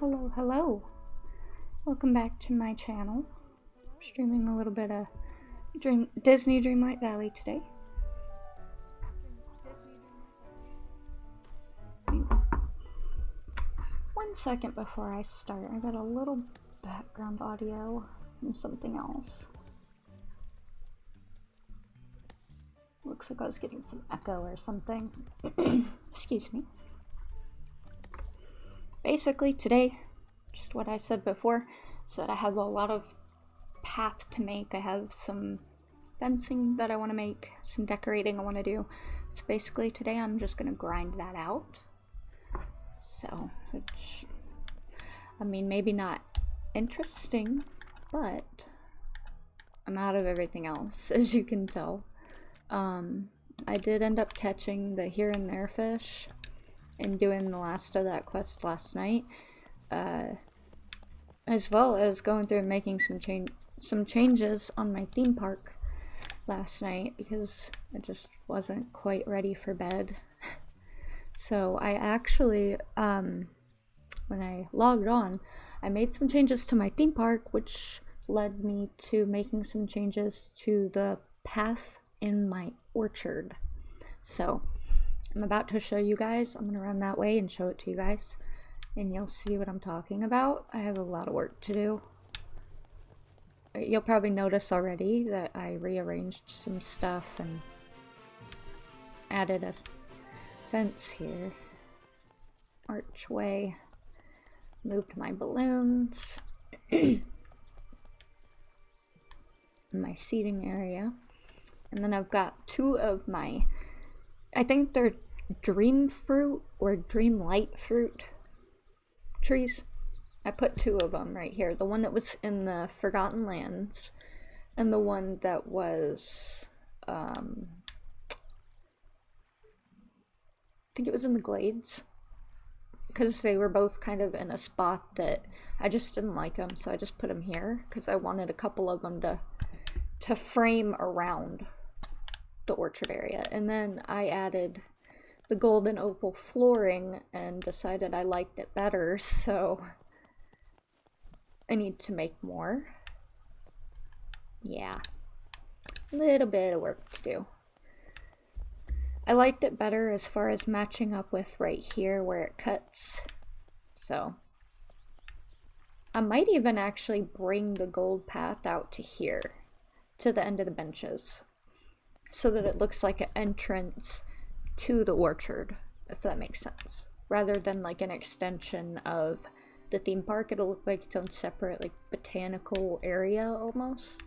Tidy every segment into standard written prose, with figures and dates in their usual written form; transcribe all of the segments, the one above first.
Hello, hello. Welcome back to my channel. Streaming a little bit of Disney Dreamlight Valley today. One second before I start, I got a little background audio and something else. Looks like I was getting some echo or something. Excuse me. Basically today, just what I said before, is that I have a lot of path to make. I have some fencing that I want to make, some decorating I want to do. So basically today I'm just going to grind that out. So, which, I mean, maybe not interesting, but I'm out of everything else, as you can tell. I did end up catching the here and there fish and doing the last of that quest last night, as well as going through and making some changes on my theme park last night because I just wasn't quite ready for bed. So I actually, when I logged on, I made some changes to my theme park, which led me to making some changes to the path in my orchard. So I'm about to show you guys. I'm going to run that way and show it to you guys, and you'll see what I'm talking about. I have a lot of work to do. You'll probably notice already that I rearranged some stuff and added a fence here, archway, moved my balloons, my seating area, and then I've got two of my, I think they're dream fruit or dreamlight fruit trees. I put two of them right here. The one that was in the Forgotten Lands and the one that was, I think it was in the Glades, because they were both kind of in a spot that I just didn't like them, so I just put them here because I wanted a couple of them to frame around the orchard area. And then I added the gold and opal flooring and decided I liked it better, so I need to make more. Yeah, a little bit of work to do. I liked it better as far as matching up with right here where it cuts, so I might even actually bring the gold path out to here, to the end of the benches, so that it looks like an entrance to the orchard, if that makes sense, rather than like an extension of the theme park. It'll look like its own separate, like, botanical area almost.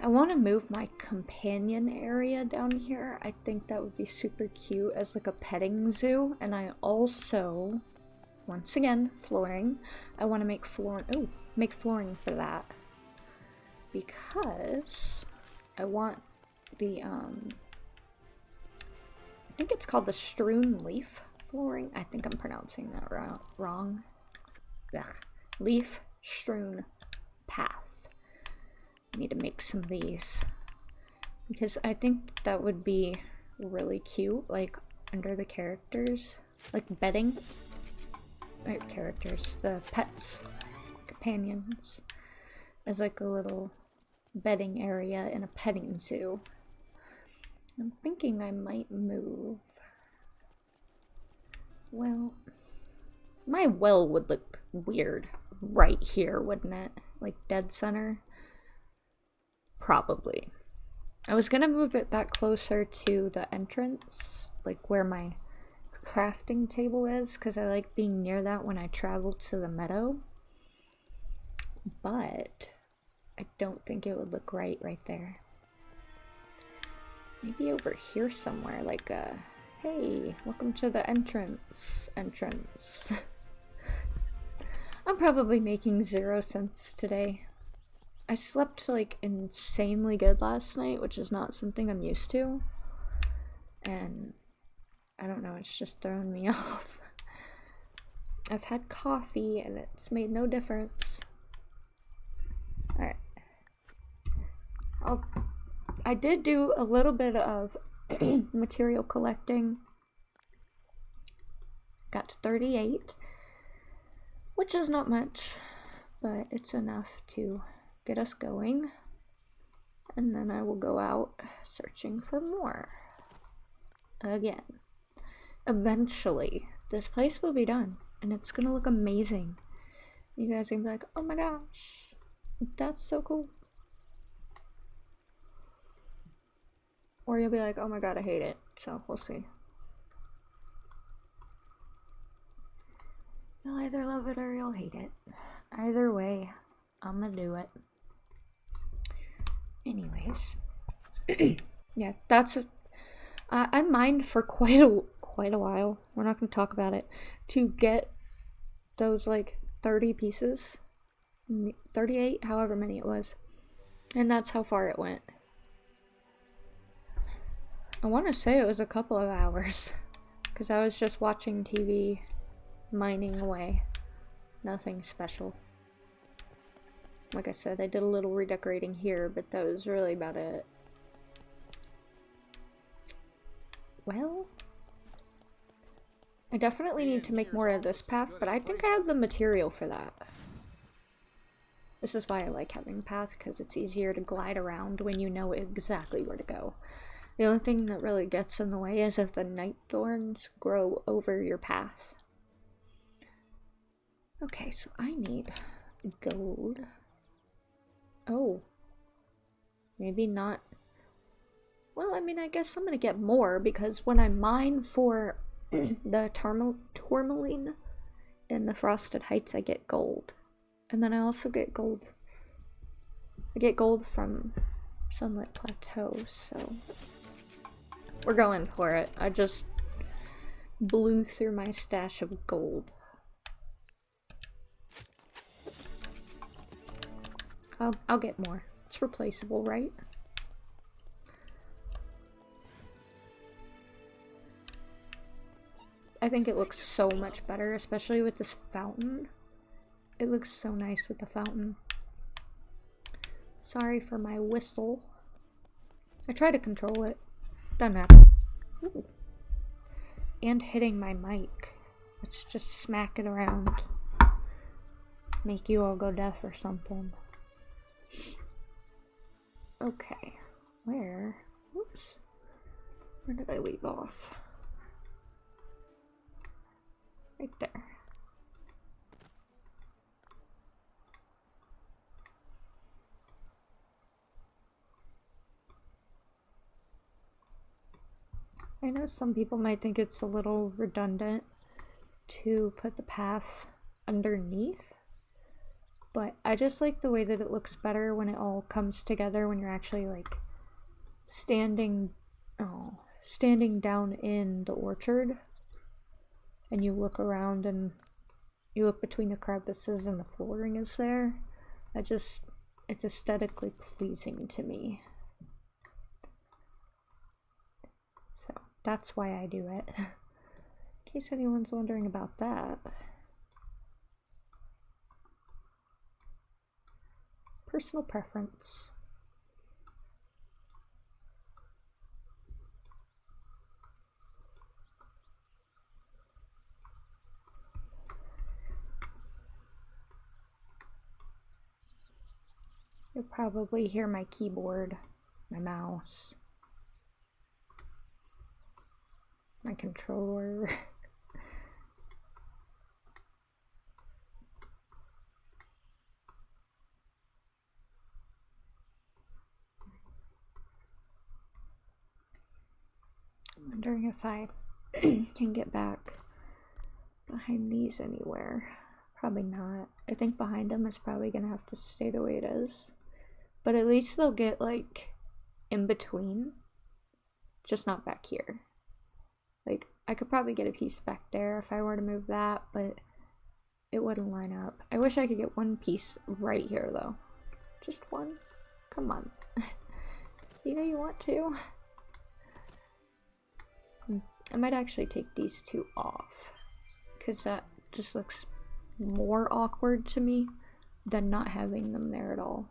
I want to move my companion area down here. I think that would be super cute as like a petting zoo. And I also, once again, flooring. I want to make flooring for that, because I want the I think it's called the strewn leaf flooring. I think I'm pronouncing that wrong. Ugh. Leaf strewn path. I need to make some of these because I think that would be really cute, like under the characters, like bedding. Right, characters, the pets, companions, as like a little bedding area in a petting zoo. I'm thinking I might move. Well, my well would look weird right here, wouldn't it? Like dead center? Probably. I was gonna move it back closer to the entrance, like where my crafting table is, because I like being near that when I travel to the meadow. But I don't think it would look right there. Maybe over here somewhere, like a, hey, welcome to the entrance. I'm probably making 0 sense today. I slept like insanely good last night, which is not something I'm used to. And I don't know, it's just throwing me off. I've had coffee and it's made no difference. Alright. I did do a little bit of material collecting Got to 38, which is not much, but it's enough to get us going. And then I will go out searching for more. Again. Eventually, this place will be done, and it's gonna look amazing. You guys are gonna be like, oh my gosh, that's so cool. Or you'll be like, oh my god, I hate it. So, we'll see. You'll either love it or you'll hate it. Either way, I'm gonna do it. Anyways. Yeah, that's... I mined for quite a while. We're not gonna talk about it. To get those, like, 30 pieces. 38, however many it was. And that's how far it went. I want to say it was a couple of hours, because I was just watching TV, mining away. Nothing special. Like I said, I did a little redecorating here, but that was really about it. Well, I definitely need to make more of this path, but I think I have the material for that. This is why I like having a path, because it's easier to glide around when you know exactly where to go. The only thing that really gets in the way is if the night thorns grow over your path. Okay, so I need gold. Oh. Maybe not. Well, I mean, I guess I'm gonna get more, because when I mine for the tourmaline in the Frosted Heights, I get gold. And then I also get gold. I get gold from Sunlit Plateau, so... we're going for it. I just blew through my stash of gold. I'll get more. It's replaceable, right? I think it looks so much better, especially with this fountain. It looks so nice with the fountain. Sorry for my whistle. I try to control it. Doesn't happen. Ooh. And hitting my mic. Let's just smack it around. Make you all go deaf or something. Okay. Where? Whoops. Where did I leave off? Right there. I know some people might think it's a little redundant to put the path underneath, but I just like the way that it looks better when it all comes together, when you're actually like standing down in the orchard and you look around and you look between the crevices and the flooring is there. It's aesthetically pleasing to me. That's why I do it. In case anyone's wondering about that. Personal preference. You'll probably hear my keyboard, my mouse. My controller. I'm wondering if I can get back behind these anywhere. Probably not. I think behind them it's probably gonna have to stay the way it is. But at least they'll get like in between. Just not back here. Like, I could probably get a piece back there if I were to move that, but it wouldn't line up. I wish I could get one piece right here, though. Just one? Come on. You know you want to. I might actually take these two off, because that just looks more awkward to me than not having them there at all.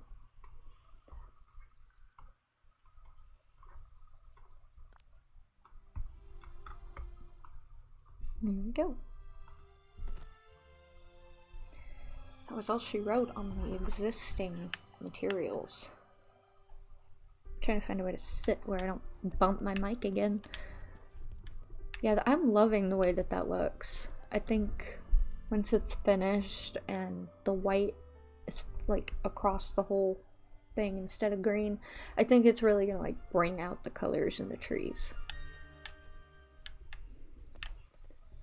There we go. That was all she wrote on the existing materials. I'm trying to find a way to sit where I don't bump my mic again. Yeah, I'm loving the way that that looks. I think once it's finished and the white is like across the whole thing instead of green, I think it's really gonna like bring out the colors in the trees.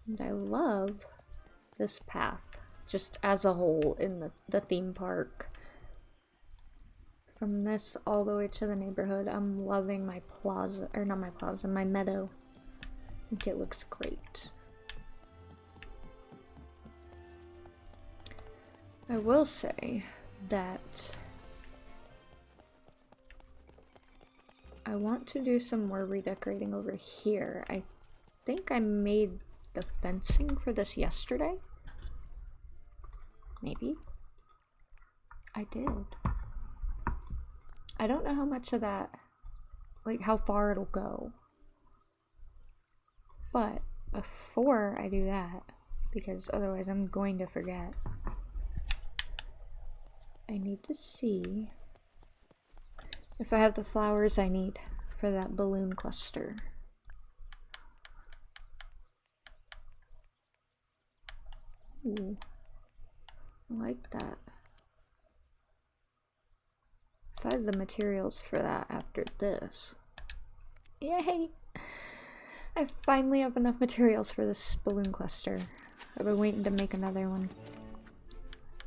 And I love this path just as a whole in the theme park. From this all the way to the neighborhood, I'm loving my plaza, or not my plaza, my meadow. I think it looks great. I will say that I want to do some more redecorating over here. I think I made the fencing for this yesterday. Maybe. I did. I don't know how much of that, like how far it'll go. But before I do that, because otherwise I'm going to forget, I need to see if I have the flowers I need for that balloon cluster. Ooh, I like that. If I have the materials for that after this. Yay! I finally have enough materials for this balloon cluster. I've been waiting to make another one.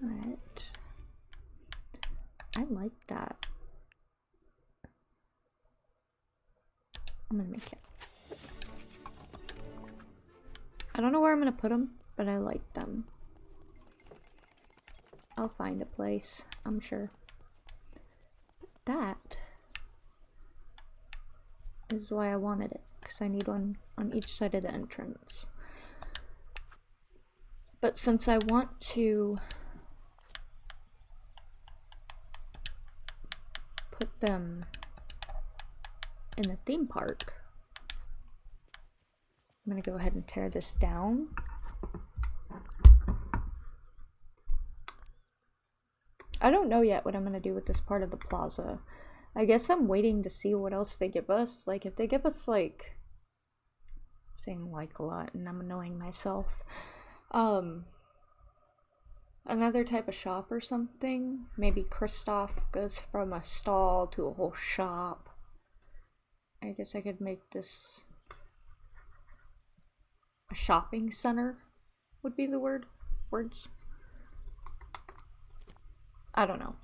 Alright. I like that. I'm gonna make it. I don't know where I'm gonna put them, but I like them. I'll find a place, I'm sure. That is why I wanted it, because I need one on each side of the entrance. But since I want to put them in the theme park, I'm gonna go ahead and tear this down. I don't know yet what I'm gonna do with this part of the plaza. I guess I'm waiting to see what else they give us. Like, if they give us, like, I'm saying like a lot and I'm annoying myself. Another type of shop or something. Maybe Kristoff goes from a stall to a whole shop. I guess I could make this a shopping center would be the words. I don't know.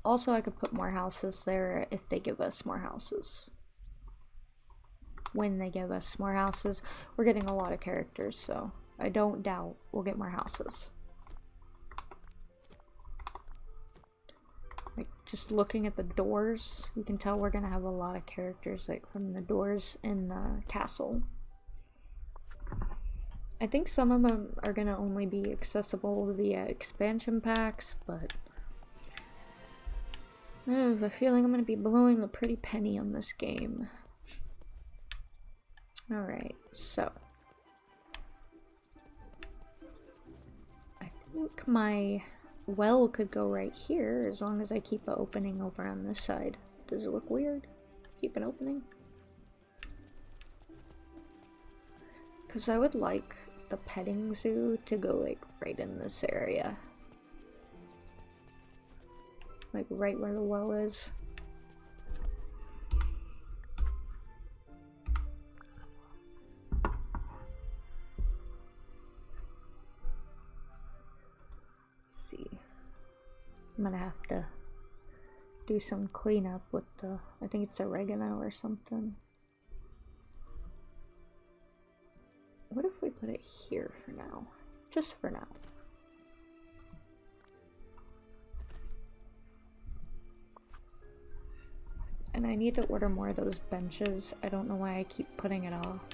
Also, I could put more houses there if they give us more houses. When they give us more houses. We're getting a lot of characters, so I don't doubt we'll get more houses. Like, just looking at the doors, you can tell we're gonna have a lot of characters, like, from the doors in the castle. I think some of them are gonna only be accessible via expansion packs, but I have a feeling I'm gonna be blowing a pretty penny on this game. Alright, so I think my well could go right here as long as I keep an opening over on this side. Does it look weird? Keep an opening? Because I would like the petting zoo to go like right in this area. Like right where the well is. Let's see. I'm gonna have to do some cleanup with the, I think it's oregano or something. What if we put it here for now? Just for now. And I need to order more of those benches. I don't know why I keep putting it off.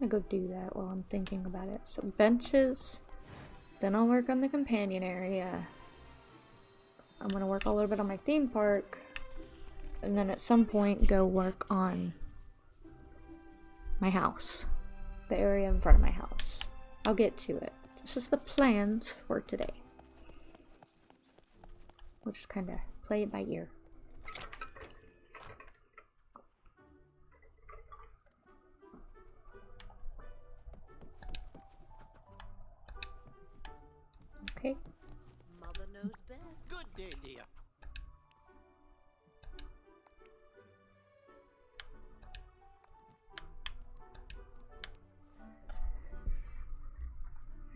I'm gonna go do that while I'm thinking about it. So benches, then I'll work on the companion area. I'm gonna work a little bit on my theme park, and then at some point go work on my house. The area in front of my house. I'll get to it. This is the plans for today. We'll just kind of play it by ear. Okay. Mother knows best. Good day, dear.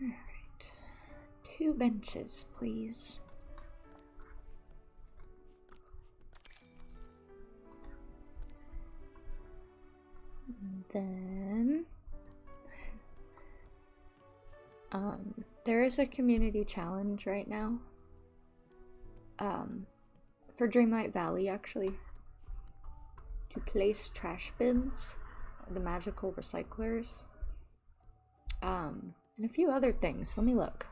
Alright. 2 benches, please. And then there is a community challenge right now for Dreamlight Valley, actually, to place trash bins, the magical recyclers, and a few other things. Let me look.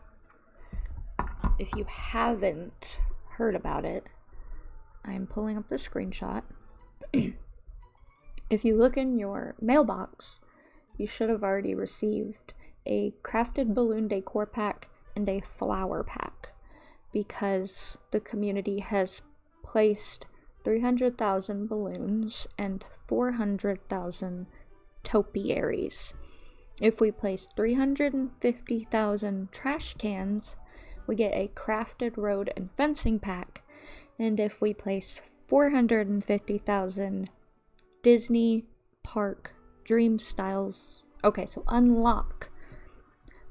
If you haven't heard about it, I'm pulling up the screenshot. If you look in your mailbox, you should have already received a crafted balloon decor pack and a flower pack, because the community has placed 300,000 balloons and 400,000 topiaries. If we place 350,000 trash cans, we get a crafted road and fencing pack, and if we place 450,000 Disney Park Dream Styles, okay, so unlock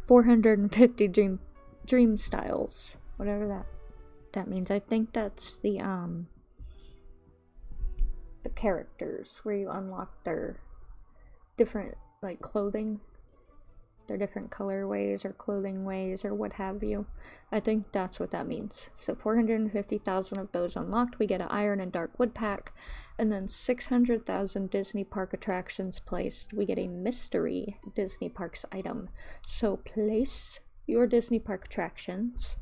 450 Dream Styles, whatever that means. I think that's the characters where you unlock their different, like, clothing, their different colorways or clothing ways or what have you. I think that's what that means. So 450,000 of those unlocked, we get an iron and dark wood pack, and then 600,000 Disney Park attractions placed, we get a mystery Disney Parks item. So place your Disney Park attractions,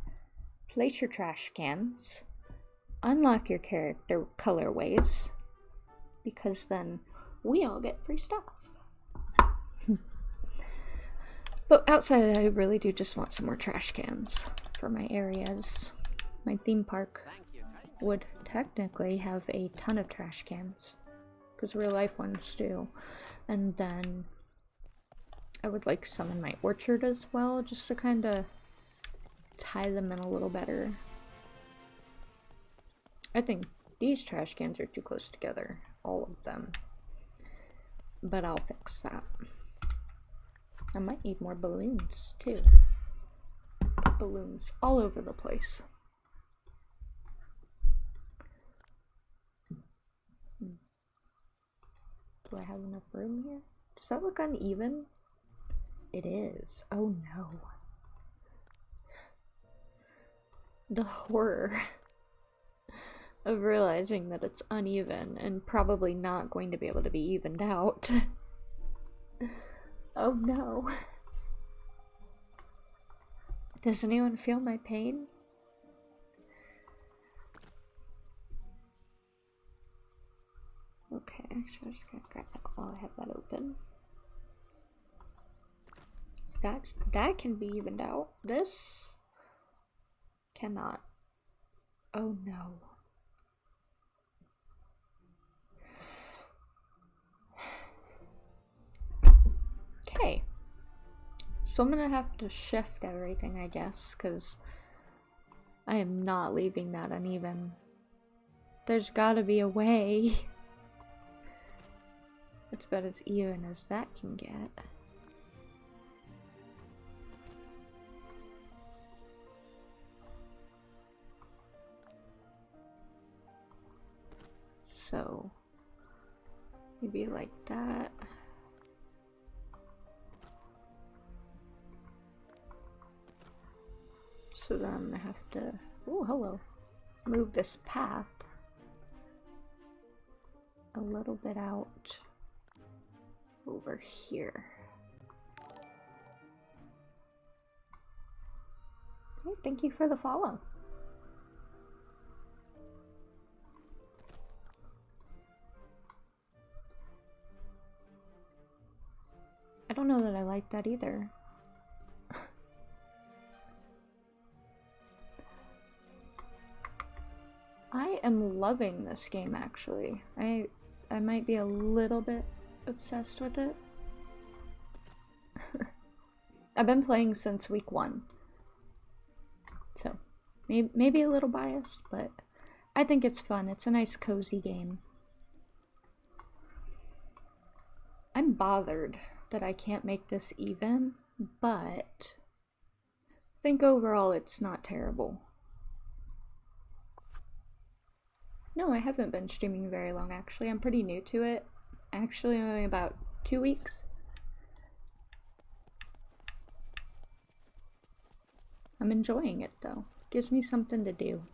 place your trash cans, unlock your character colorways, because then we all get free stuff. But outside of that, I really do just want some more trash cans for my areas. My theme park would technically have a ton of trash cans, because real life ones do. And then I would like some in my orchard as well, just to kind of tie them in a little better. I think these trash cans are too close together, all of them. But I'll fix that. I might need more balloons too. Balloons all over the place. Do I have enough room here? Does that look uneven? It is. Oh no. The horror of realizing that it's uneven and probably not going to be able to be evened out. Oh no. Does anyone feel my pain? Okay, actually I'm just gonna grab that while I have that open. So that can be evened out. This cannot. Oh no. Okay, so I'm gonna have to shift everything, I guess, because I am not leaving that uneven. There's gotta be a way. It's about as even as that can get. So, maybe like that. So then I'm gonna have to, oh hello, move this path a little bit out over here. Okay, thank you for the follow. I don't know that I like that either. I am loving this game, actually. I might be a little bit obsessed with it. I've been playing since week 1. So, maybe a little biased, but I think it's fun. It's a nice, cozy game. I'm bothered that I can't make this even, but I think overall it's not terrible. No, I haven't been streaming very long, actually. I'm pretty new to it. Actually, only about 2 weeks. I'm enjoying it, though. Gives me something to do.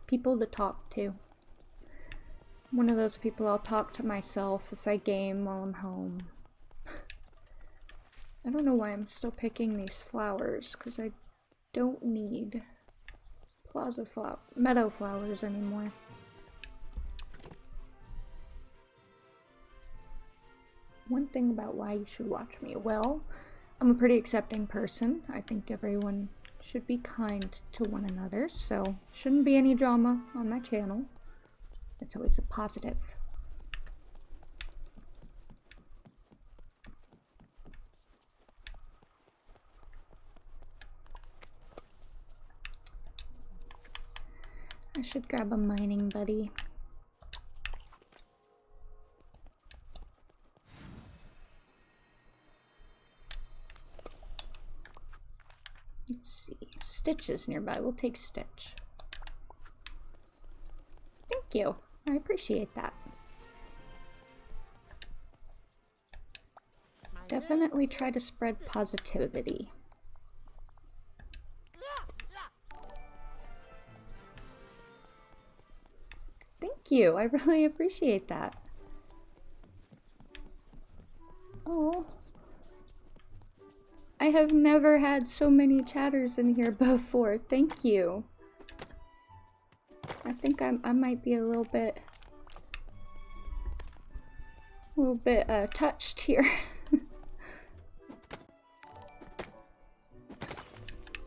People to talk to. I'm one of those people, I'll talk to myself if I game while I'm home. I don't know why I'm still picking these flowers, because I don't need meadow flowers anymore. One thing about why you should watch me. Well, I'm a pretty accepting person. I think everyone should be kind to one another, so shouldn't be any drama on my channel. It's always a positive. I should grab a mining buddy. Let's see. Stitch is nearby. We'll take Stitch. Thank you. I appreciate that. Definitely try to spread positivity. Thank you. I really appreciate that. Oh. I have never had so many chatters in here before. Thank you. I think I might be a little bit touched here.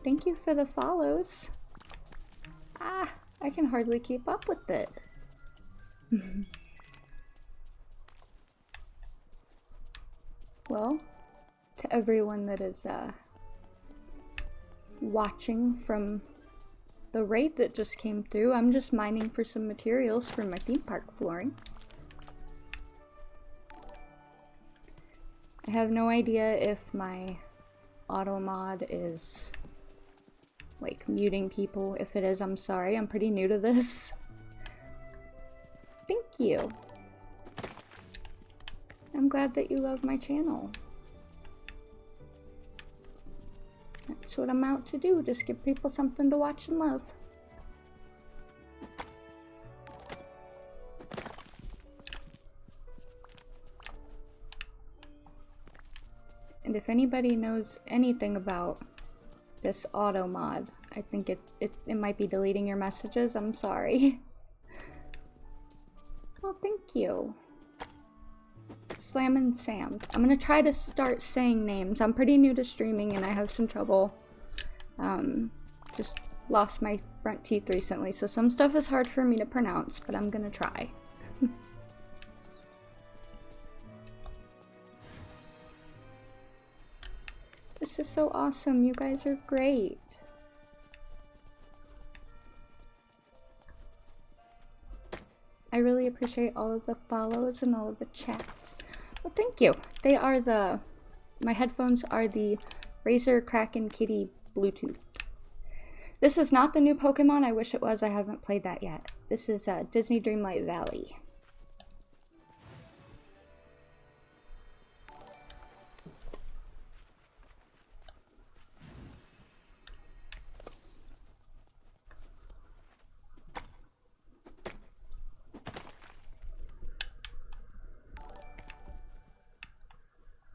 Thank you for the follows. Ah, I can hardly keep up with it. Well, to everyone that is watching from the raid that just came through, I'm just mining for some materials for my theme park flooring. I have no idea if my auto mod is like muting people. If it is, I'm sorry. I'm pretty new to this. Thank you. I'm glad that you love my channel. That's what I'm out to do, just give people something to watch and love. And if anybody knows anything about this auto mod, I think it might be deleting your messages. I'm sorry. Well, thank you. Slammin' Sam. I'm gonna try to start saying names. I'm pretty new to streaming and I have some trouble. Just lost my front teeth recently, so some stuff is hard for me to pronounce, but I'm gonna try. This is so awesome. You guys are great. I really appreciate all of the follows and all of the chats. Well, thank you. They are my headphones are the Razer Kraken Kitty Bluetooth. This is not the new Pokemon. I wish it was. I haven't played that yet. This is Disney Dreamlight Valley.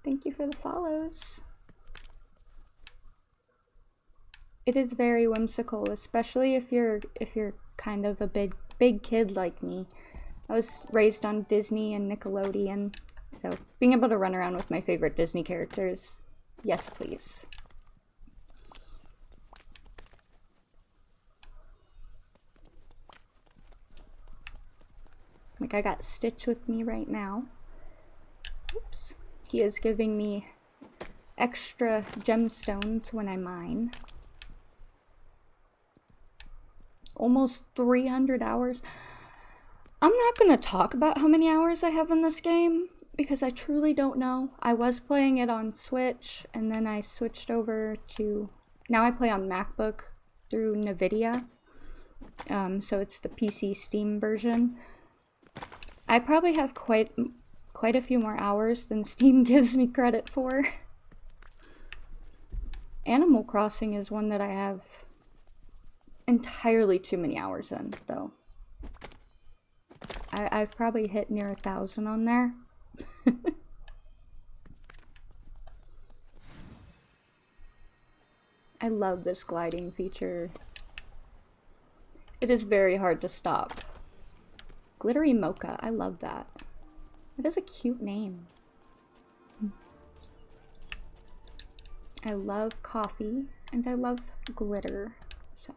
Thank you for the follows. It is very whimsical, especially if you're kind of a big kid like me. I was raised on Disney and Nickelodeon, so being able to run around with my favorite Disney characters, yes please. Like, I got Stitch with me right now. Oops. He is giving me extra gemstones when I mine. Almost 300 hours. I'm not going to talk about how many hours I have in this game because I truly don't know. I was playing it on Switch and then I switched over to... Now I play on MacBook through Nvidia. So it's the PC Steam version. I probably have quite a few more hours than Steam gives me credit for. Animal Crossing is one that I have entirely too many hours in, though. I've probably hit near 1,000 on there. I love this gliding feature. It is very hard to stop. Glittery Mocha, I love that. It is a cute name. I love coffee and I love glitter. So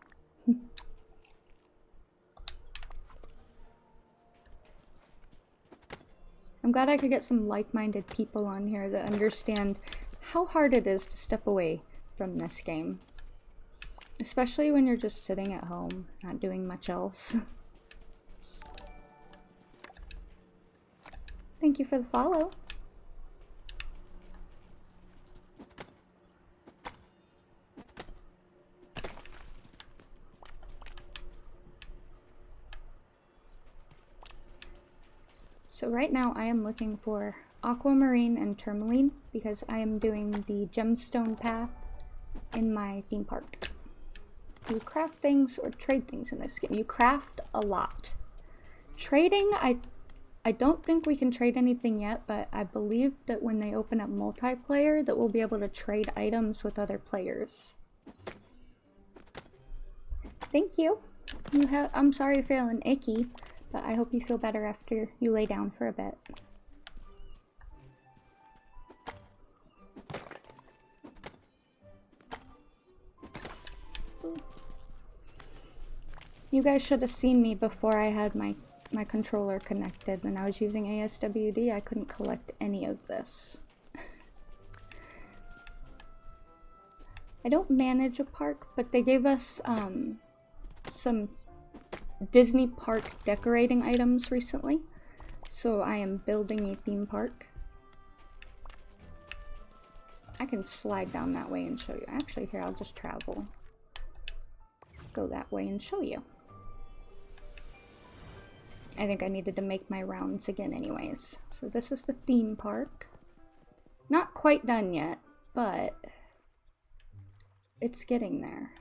I'm glad I could get some like-minded people on here that understand how hard it is to step away from this game. Especially when you're just sitting at home, not doing much else. Thank you for the follow. So right now I am looking for aquamarine and tourmaline because I am doing the gemstone path in my theme park. You craft things or trade things in this game. You craft a lot. Trading, I don't think we can trade anything yet, but I believe that when they open up multiplayer that we'll be able to trade items with other players. Thank you. I'm sorry you're feeling icky, but I hope you feel better after you lay down for a bit. You guys should have seen me before I had my controller connected. When I was using ASWD, I couldn't collect any of this. I don't manage a park, but they gave us some Disney park decorating items recently. So I am building a theme park. I can slide down that way and show you. Actually, here, I'll just travel. Go that way and show you. I think I needed to make my rounds again anyways. So this is the theme park. Not quite done yet, but it's getting there.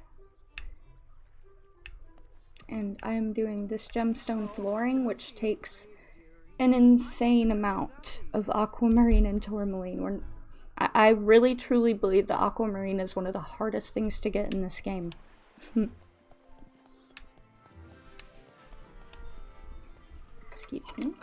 And I am doing this gemstone flooring, which takes an insane amount of aquamarine and tourmaline. I really truly believe that aquamarine is one of the hardest things to get in this game. Excuse me.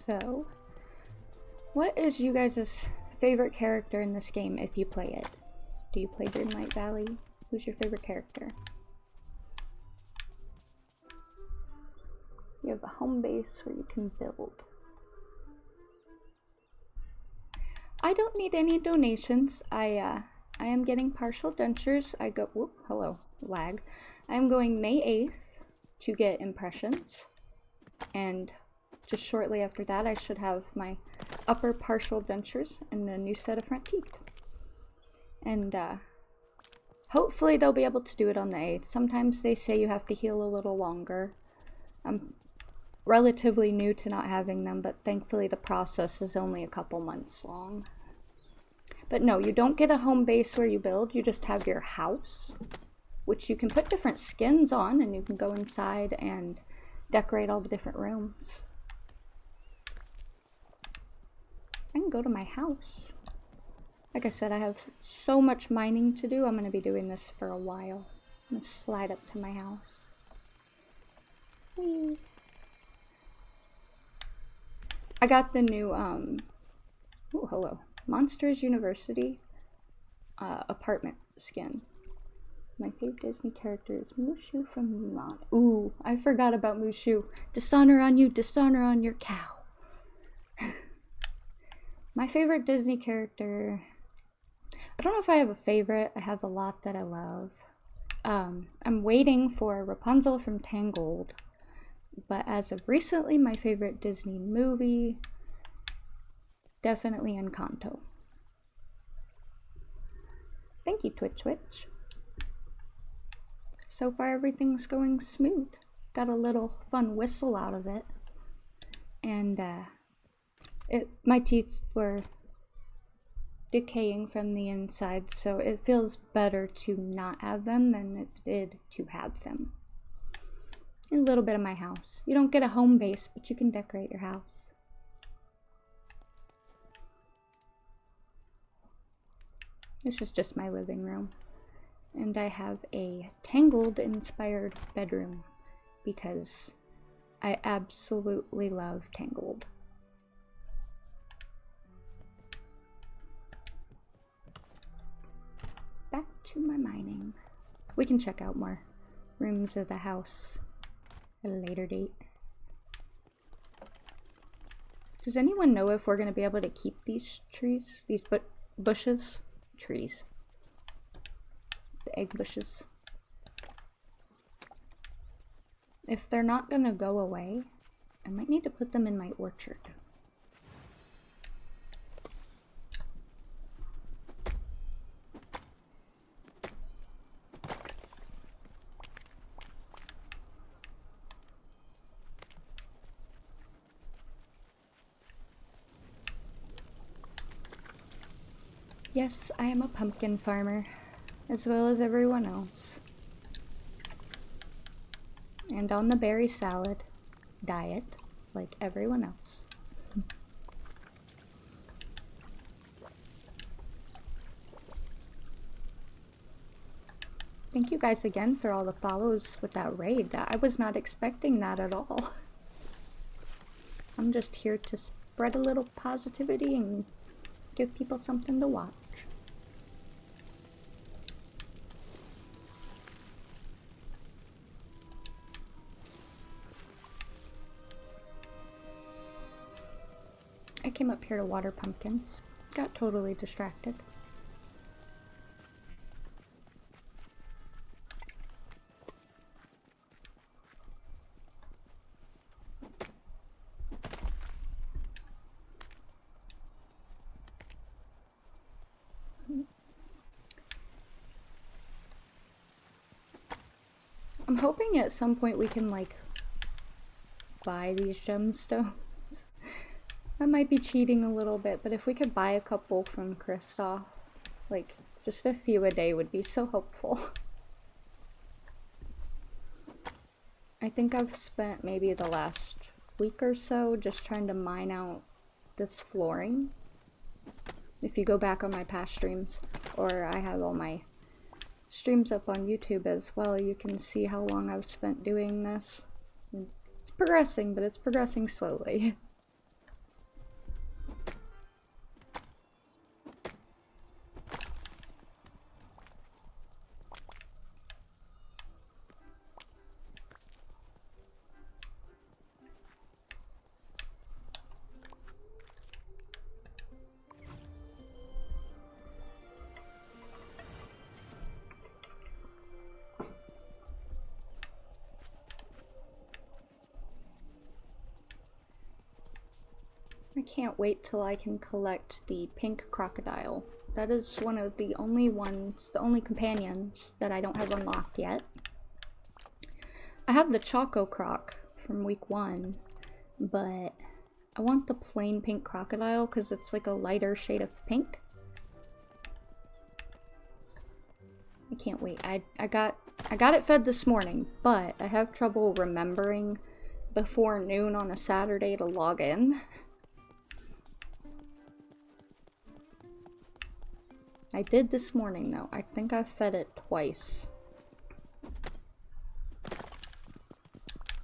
So, what is you guys' favorite character in this game if you play it? Do you play Dreamlight Valley? Who's your favorite character? You have a home base where you can build. I don't need any donations. I am getting partial dentures. I go, whoop, hello, lag. I'm going May 8th to get impressions. And just shortly after that, I should have my upper partial dentures and a new set of front teeth. And hopefully they'll be able to do it on the 8th. Sometimes they say you have to heal a little longer. I'm relatively new to not having them, but thankfully the process is only a couple months long. But no, you don't get a home base where you build, you just have your house, which you can put different skins on, and you can go inside and decorate all the different rooms. I can go to my house. Like I said, I have so much mining to do. I'm going to be doing this for a while. I'm going to slide up to my house. Whee! I got the new, oh, hello. Monsters University apartment skin. My favorite Disney character is Mushu from Mulan. Ooh, I forgot about Mushu. Dishonor on you, dishonor on your cow. My favorite Disney character... I don't know if I have a favorite. I have a lot that I love. I'm waiting for Rapunzel from Tangled. But as of recently, my favorite Disney movie... definitely Encanto. Thank you, Twitch. So far, everything's going smooth. Got a little fun whistle out of it. And, my teeth were decaying from the inside, so it feels better to not have them than it did to have them. A little bit of my house. You don't get a home base, but you can decorate your house. This is just my living room. And I have a Tangled inspired bedroom because I absolutely love Tangled. Back to my mining. We can check out more rooms of the house at a later date. Does anyone know if we're going to be able to keep these trees? These bushes? Trees. The egg bushes. If they're not going to go away, I might need to put them in my orchard. Yes, I am a pumpkin farmer, as well as everyone else. And on the berry salad diet, like everyone else. Thank you guys again for all the follows with that raid. I was not expecting that at all. I'm just here to spread a little positivity and give people something to watch. I came up here to water pumpkins. Got totally distracted. I'm hoping at some point we can, like, buy these gemstones. I might be cheating a little bit, but if we could buy a couple from Kristoff, like, just a few a day would be so helpful. I think I've spent maybe the last week or so just trying to mine out this flooring. If you go back on my past streams, or I have all my streams up on YouTube as well, you can see how long I've spent doing this. It's progressing, but it's progressing slowly. I can't wait till I can collect the pink crocodile. That is one of the only ones, the only companions that I don't have unlocked yet. I have the Choco Croc from week 1, but I want the plain pink crocodile because it's like a lighter shade of pink. I can't wait. I got it fed this morning, but I have trouble remembering before noon on a Saturday to log in. I did this morning though. I think I fed it twice.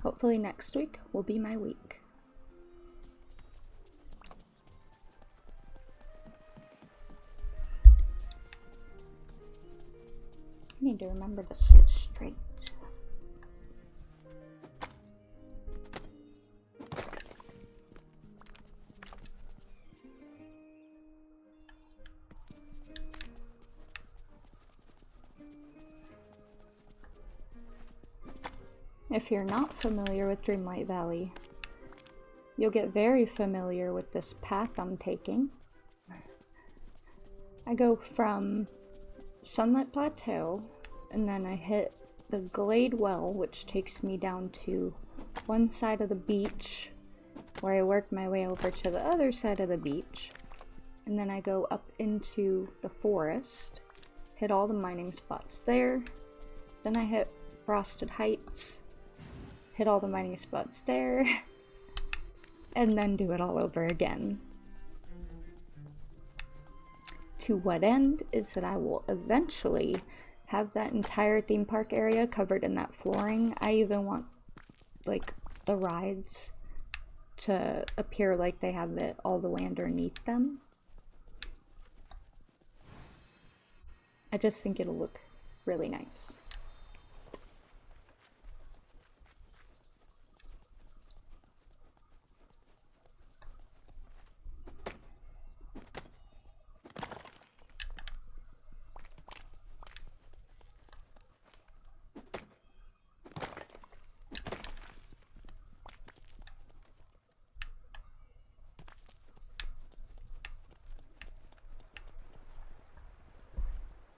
Hopefully next week will be my week. need to remember to sit straight. If you're not familiar with Dreamlight Valley, you'll get very familiar with this path I'm taking. I go from Sunlit Plateau, and then I hit the Glade Well, which takes me down to one side of the beach, where I work my way over to the other side of the beach, and then I go up into the forest, hit all the mining spots there, then I hit Frosted Heights, hit all the mining spots there, and then do it all over again. To what end is that I will eventually have that entire theme park area covered in that flooring. I even want, like, the rides to appear like they have it all the way underneath them. I just think it'll look really nice.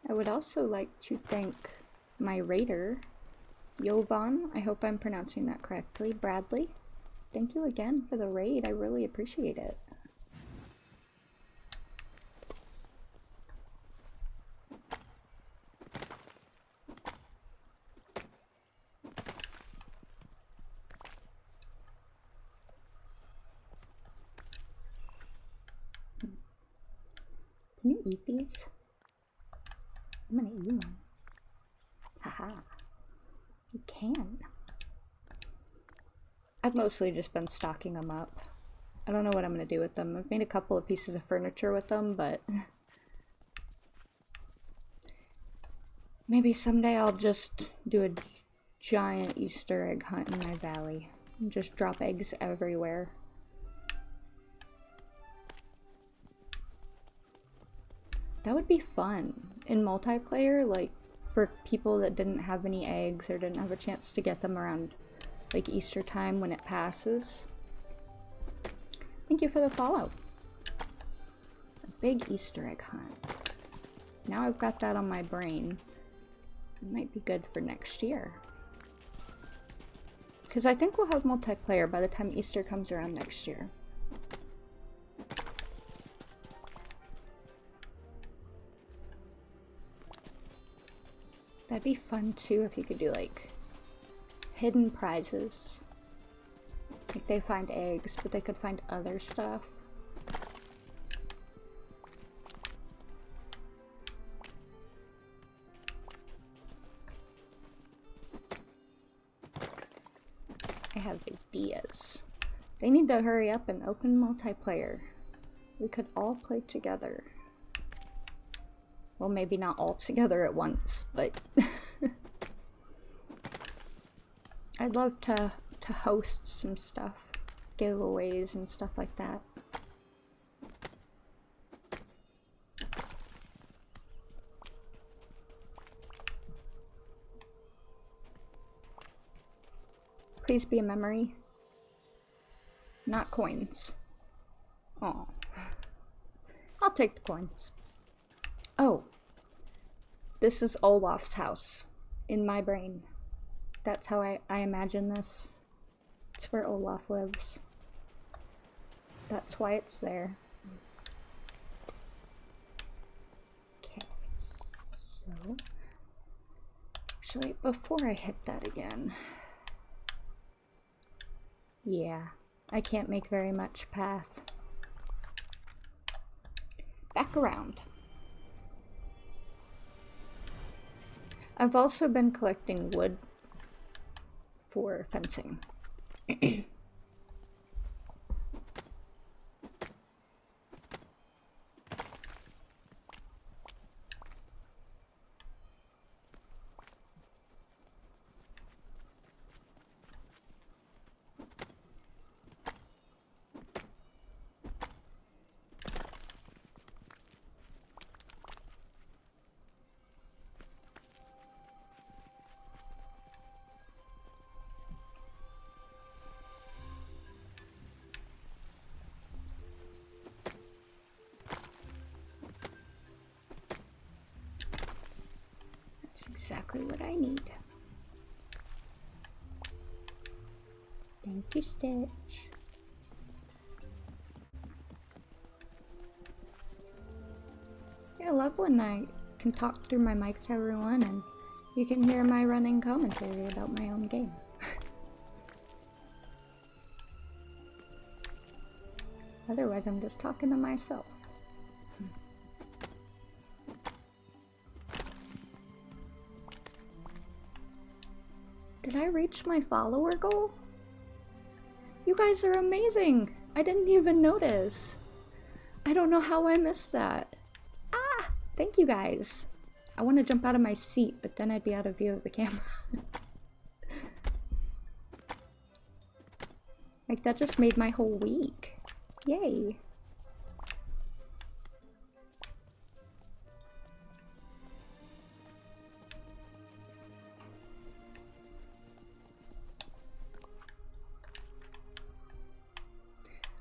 I would also like to thank my raider, Jovan, I hope I'm pronouncing that correctly, Bradley. Thank you again for the raid, I really appreciate it. Can you eat these? I'm gonna eat one. Haha. You can. I've mostly just been stocking them up. I don't know what I'm gonna do with them. I've made a couple of pieces of furniture with them, but maybe someday I'll just do a giant Easter egg hunt in my valley and just drop eggs everywhere. That would be fun in multiplayer, like for people that didn't have any eggs or didn't have a chance to get them around like Easter time when it passes. Thank you for the follow. A big Easter egg hunt. Now I've got that on my brain. It might be good for next year. Because I think we'll have multiplayer by the time Easter comes around next year. That'd be fun too if you could do like hidden prizes. Like they find eggs, but they could find other stuff. I have ideas. They need to hurry up and open multiplayer. We could all play together. Well, maybe not all together at once, but I'd love to host some stuff, giveaways and stuff like that. Please be a memory, not coins. Oh, I'll take the coins. Oh, this is Olaf's house in my brain. That's how I imagine this. It's where Olaf lives. That's why it's there. Okay, so actually, before I hit that again, yeah, I can't make very much path. Back around. I've also been collecting wood for fencing. exactly what I need. Thank you, Stitch. I love when I can talk through my mic to everyone and you can hear my running commentary about my own game. Otherwise, I'm just talking to myself. Did I reach my follower goal? You guys are amazing! I didn't even notice. I don't know how I missed that. Ah! Thank you guys. I want to jump out of my seat, but then I'd be out of view of the camera. Like, that just made my whole week. Yay.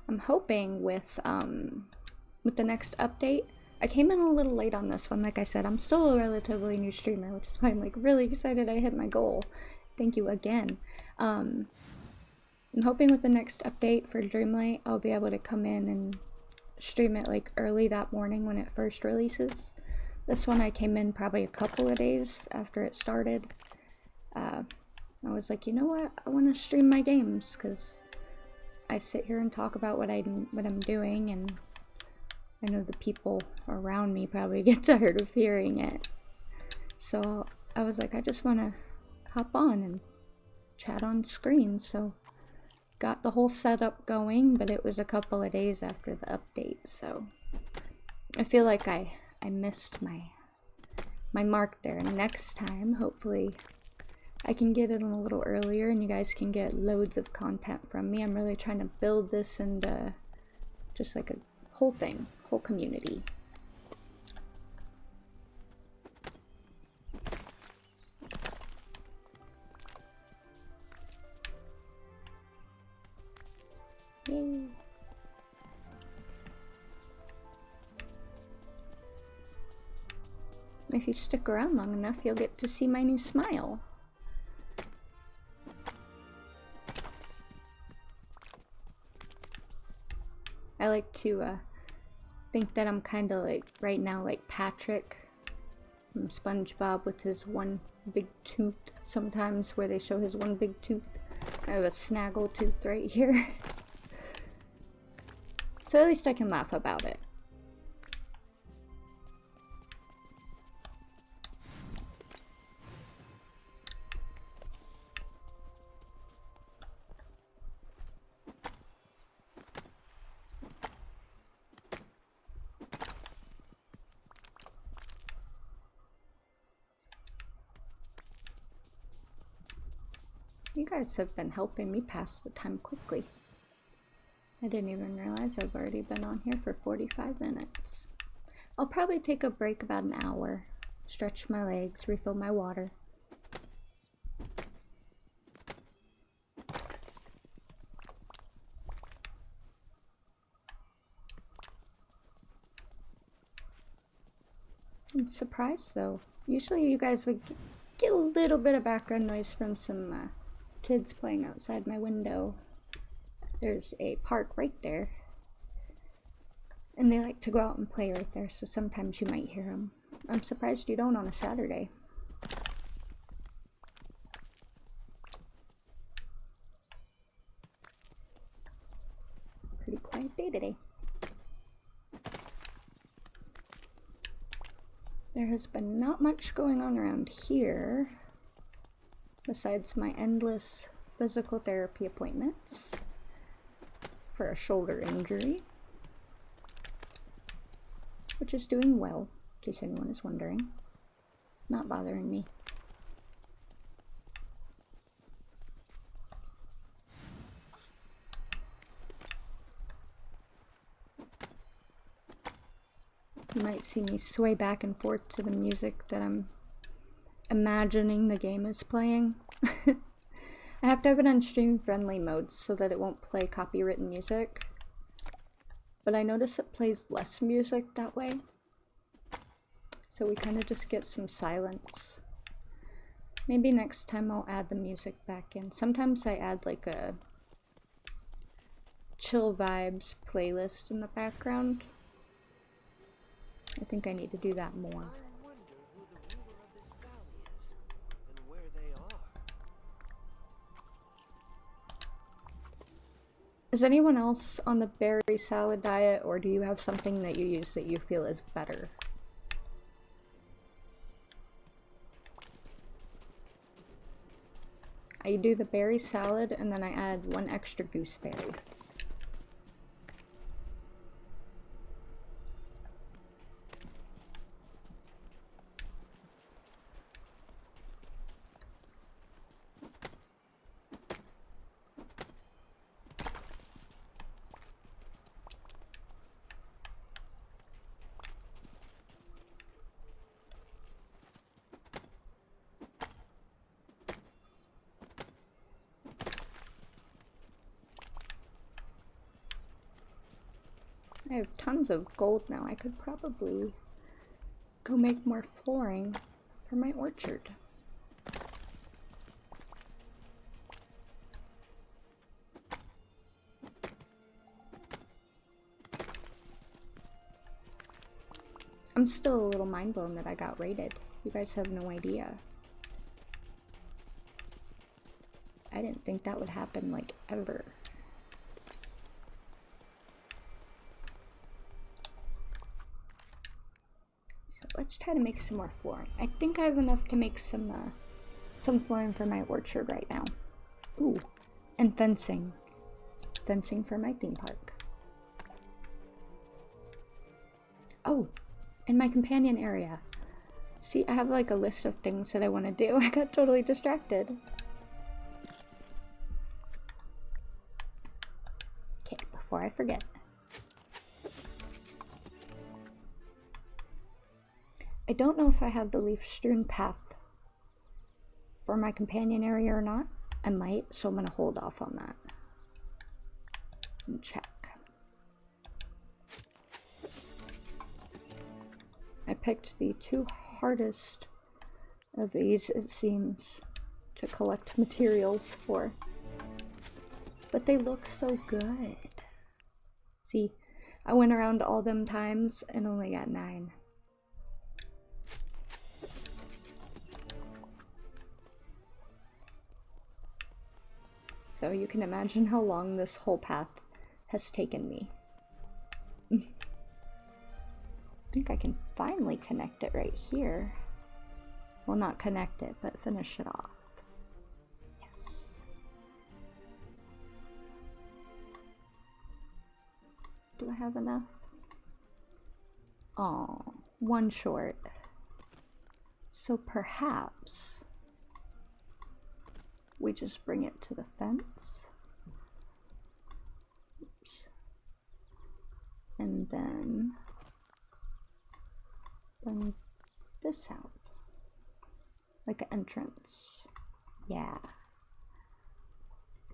I'm hoping with the next update, I came in a little late on this one. Like I said, I'm still a relatively new streamer, which is why I'm like really excited I hit my goal. Thank you again. I'm hoping with the next update for Dreamlight, I'll be able to come in and stream it like early that morning when it first releases. This one I came in probably a couple of days after it started. I was like, you know what? I want to stream my games because I sit here and talk about what I'm doing, and I know the people around me probably get tired of hearing it. So I was like, I just want to hop on and chat on screen. So got the whole setup going, but it was a couple of days after the update. So I feel like I missed my mark there. Next time, hopefully I can get it a little earlier and you guys can get loads of content from me. I'm really trying to build this into just like a whole thing, whole community. Yay. If you stick around long enough, you'll get to see my new smile. I like to think that I'm kind of like, right now, like Patrick from SpongeBob with his one big tooth sometimes, where they show his one big tooth. I have a snaggle tooth right here. So at least I can laugh about it. You guys have been helping me pass the time quickly. I didn't even realize I've already been on here for 45 minutes. I'll probably take a break about an hour, stretch my legs, refill my water. I'm surprised though. Usually you guys would get a little bit of background noise from some kids playing outside my window. There's a park right there, and they like to go out and play right there, so sometimes you might hear them. I'm surprised you don't on a Saturday. Pretty quiet day today. There has been not much going on around here besides my endless physical therapy appointments for a shoulder injury, which is doing well, in case anyone is wondering. Not bothering me. You might see me sway back and forth to the music that I'm imagining the game is playing. I have to have it on stream friendly mode so that it won't play copywritten music, but I notice it plays less music that way, so we kind of just get some silence. Maybe next time I'll add the music back in. Sometimes I add like a chill vibes playlist in the background. I think I need to do that more. I wonder who the ruler of this valley is and where they are. Is anyone else on the berry salad diet, or do you have something that you use that you feel is better? I do the berry salad and then I add 1 extra gooseberry. I have tons of gold now. I could probably go make more flooring for my orchard. I'm still a little mind blown that I got raided. You guys have no idea. I didn't think that would happen, like, ever. Let's try to make some more flooring. I think I have enough to make some flooring for my orchard right now. Ooh, and fencing. Fencing for my theme park. Oh, in my companion area. See, I have like a list of things that I want to do. I got totally distracted. Okay, before I forget. I don't know if I have the leaf-strewn path for my companion area or not. I might, so I'm going to hold off on that and check. I picked the 2 hardest of these, it seems, to collect materials for. But they look so good. See, I went around all them times and only got 9. So you can imagine how long this whole path has taken me. I think I can finally connect it right here. Well, not connect it, but finish it off. Yes. Do I have enough? Oh, 1 short. So perhaps we just bring it to the fence. Oops. And then bring this out. Like an entrance. Yeah.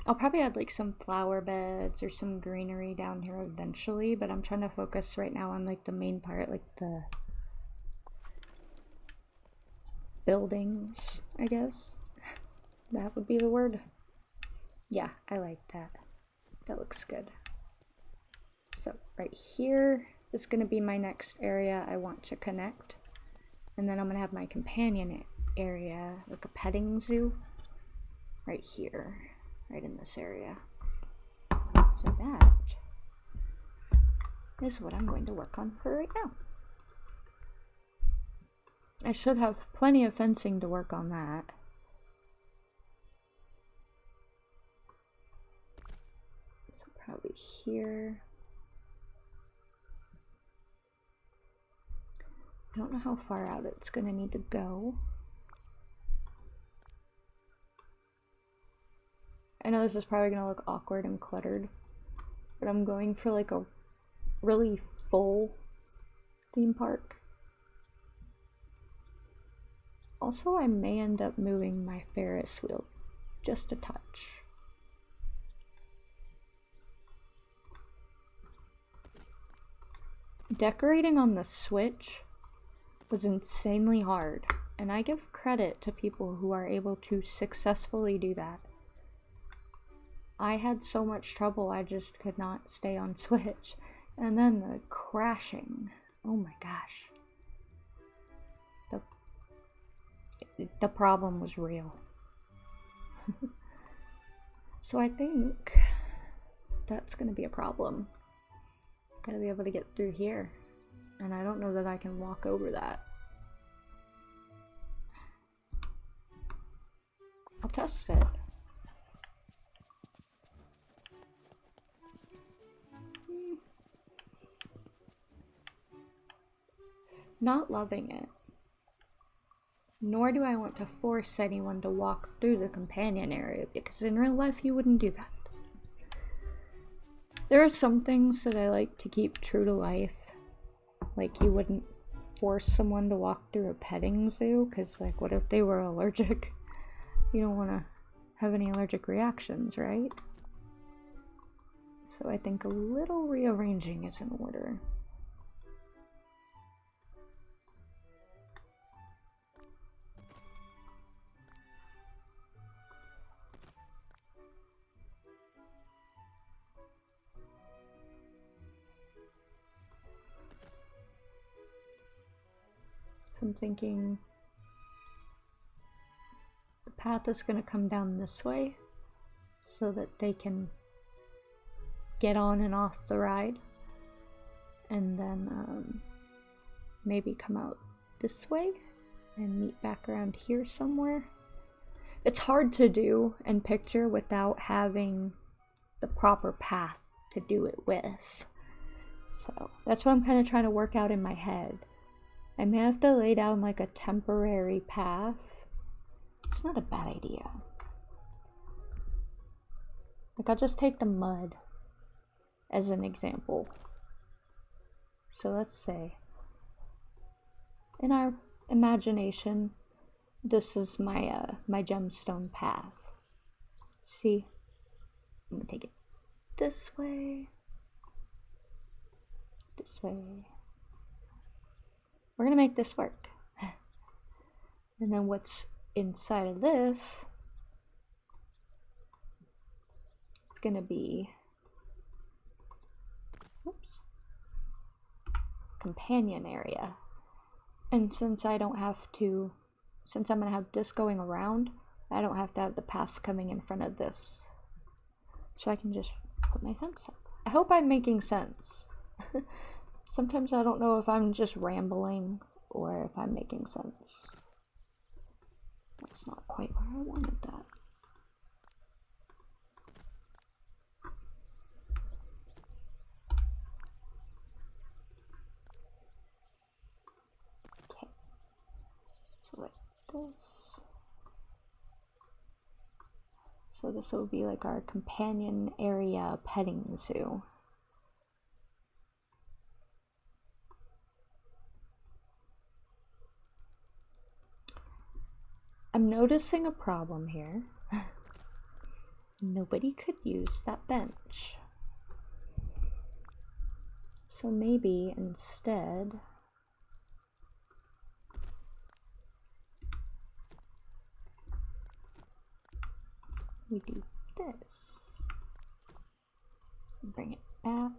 I'll probably add like some flower beds or some greenery down here eventually, but I'm trying to focus right now on like the main part, like the buildings, I guess. That would be the word. Yeah, I like that. That looks good. So right here is going to be my next area I want to connect. And then I'm going to have my companion area, like a petting zoo, right here, right in this area. So that is what I'm going to work on for right now. I should have plenty of fencing to work on that. Probably here. I don't know how far out it's going to need to go. I know this is probably going to look awkward and cluttered, but I'm going for like a really full theme park. Also, I may end up moving my Ferris wheel just a touch. Decorating on the Switch was insanely hard, And I give credit to people who are able to successfully do that. I had so much trouble, I just could not stay on Switch. And then the crashing. Oh my gosh. The problem was real. So I think that's gonna be a problem. Gotta be able to get through here. And I don't know that I can walk over that. I'll test it. Not loving it. Nor do I want to force anyone to walk through the companion area, because in real life you wouldn't do that. There are some things that I like to keep true to life. Like, you wouldn't force someone to walk through a petting zoo, because, like, what if they were allergic? You don't want to have any allergic reactions, right? So I think a little rearranging is in order. I'm thinking the path is going to come down this way so that they can get on and off the ride, and then maybe come out this way and meet back around here somewhere. It's hard to do and picture without having the proper path to do it with. So that's what I'm kind of trying to work out in my head. I may have to lay down like a temporary path. It's not a bad idea. Like, I'll just take the mud as an example. So let's say, in our imagination, this is my my gemstone path. See? I'm gonna take it this way. This way. We're gonna make this work. And then what's inside of this is gonna be, oops, companion area. And since I don't have to, since I'm gonna have this going around, I don't have to have the paths coming in front of this. So I can just put my fence up. I hope I'm making sense. Sometimes I don't know if I'm just rambling or if I'm making sense. That's not quite where I wanted that. Okay. So like this. So this will be like our companion area petting zoo. I'm noticing a problem here. Nobody could use that bench. So maybe instead we do this. Bring it back.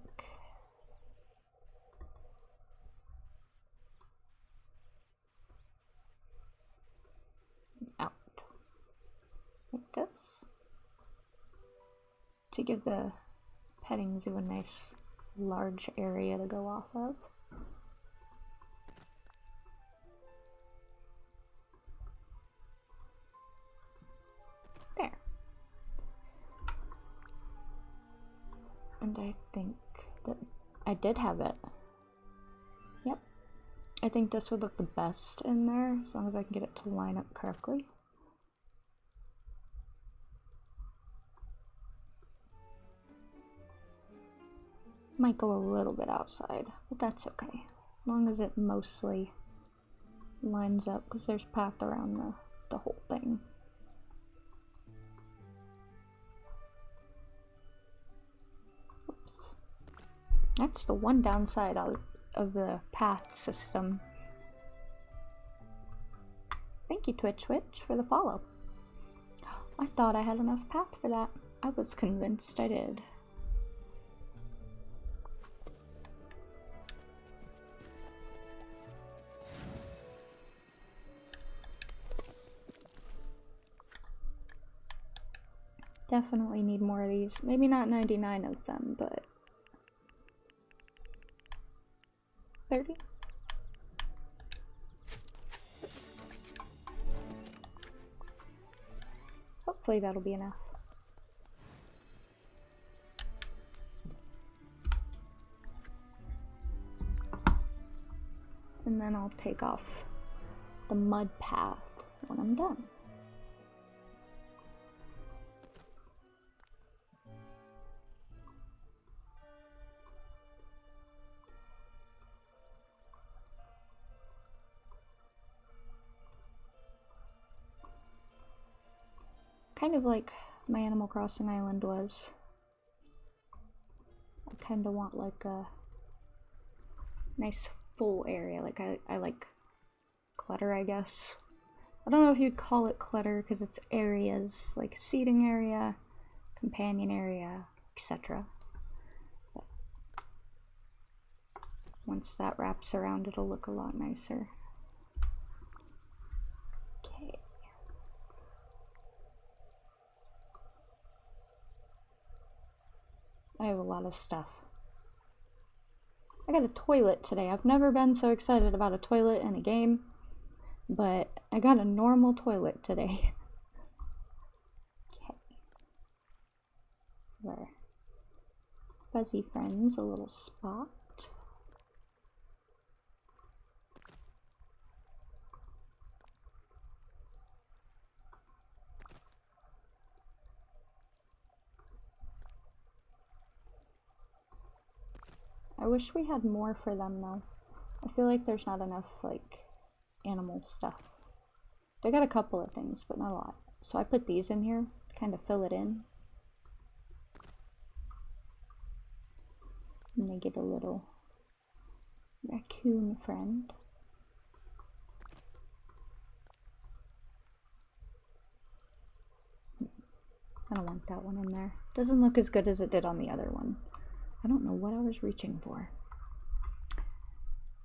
Out like this to give the petting zoo a nice large area to go off of. There. And I think that I did have it. Yep. I think this would look the best in there, as long as I can get it to line up correctly. Might go a little bit outside, but that's okay. As long as it mostly lines up, because there's path around the whole thing. Oops. That's the one downside of the path system. Thank you, Twitch, for the follow. I thought I had enough path for that. I was convinced I did. Definitely need more of these. Maybe not 99 of them, but 30? Hopefully that'll be enough. And then I'll take off the mud path when I'm done. Kind of like my Animal Crossing island was. I kind of want like a nice full area. Like I like clutter, I guess. I don't know if you'd call it clutter because it's areas like seating area, companion area, etc. Once that wraps around, it'll look a lot nicer. Okay. I have a lot of stuff. I got a toilet today. I've never been so excited about a toilet in a game, but I got a normal toilet today. Okay. There. Fuzzy friends, a little spot. I wish we had more for them though. I feel like there's not enough like animal stuff. They got a couple of things, but not a lot. So I put these in here to kind of fill it in. And they get a little raccoon friend. I don't want that one in there. Doesn't look as good as it did on the other one. I don't know what I was reaching for.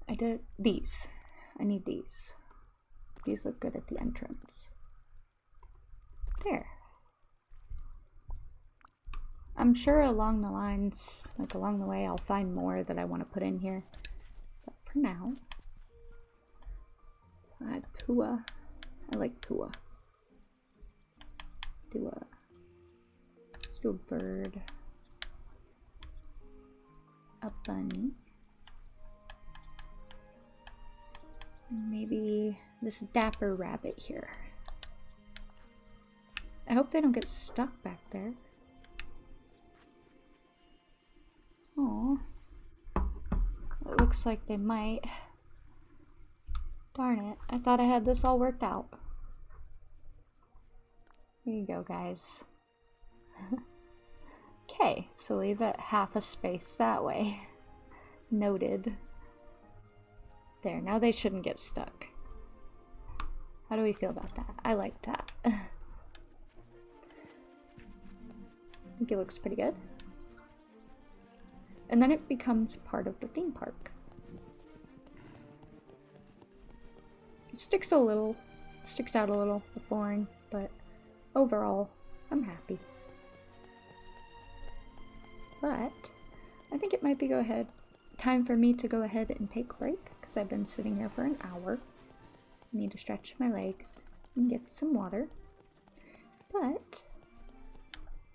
I did these. I need these. These look good at the entrance. There. I'm sure along the lines, like along the way, I'll find more that I want to put in here. But for now, I had Pua. I like Pua. Let's do a bird. A bunny. Maybe this dapper rabbit here. I hope they don't get stuck back there. Oh, it looks like they might. Darn it, I thought I had this all worked out. There you go, guys. Okay, so leave it half a space that way. Noted. There, now they shouldn't get stuck. How do we feel about that? I like that. I think it looks pretty good. And then it becomes part of the theme park. It sticks out a little, the flooring, but overall, I'm happy. But I think it might be time for me to go ahead and take a break because I've been sitting here for an hour. I need to stretch my legs and get some water. But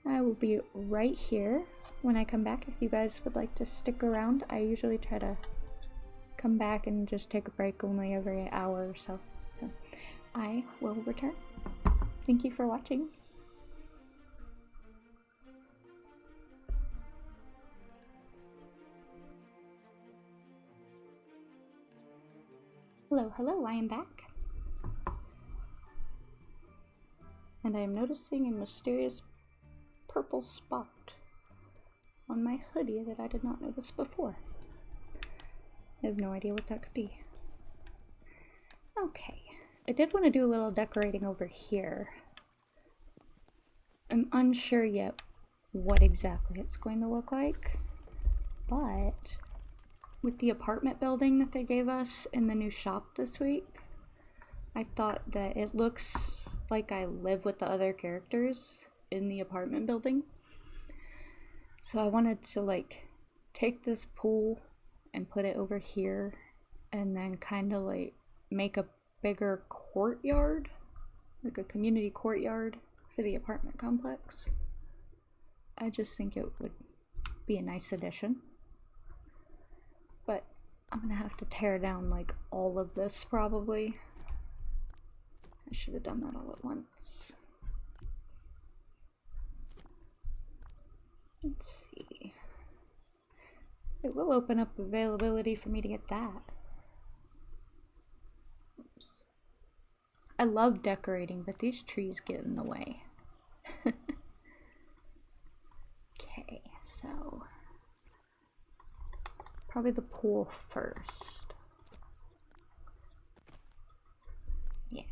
I will be right here when I come back if you guys would like to stick around. I usually try to come back and just take a break only every hour or so. So I will return. Thank you for watching. Hello, I am back. And I am noticing a mysterious purple spot on my hoodie that I did not notice before. I have no idea what that could be. Okay, I did want to do a little decorating over here. I'm unsure yet what exactly it's going to look like, but with the apartment building that they gave us in the new shop this week, I thought that it looks like I live with the other characters in the apartment building. So I wanted to like take this pool and put it over here and then kind of like make a bigger courtyard, like a community courtyard for the apartment complex. I just think it would be a nice addition. But I'm gonna have to tear down like all of this probably. I should have done that all at once. Let's see. It will open up availability for me to get that. Oops. I love decorating, but these trees get in the way. Okay, so probably the pool first. Yeah.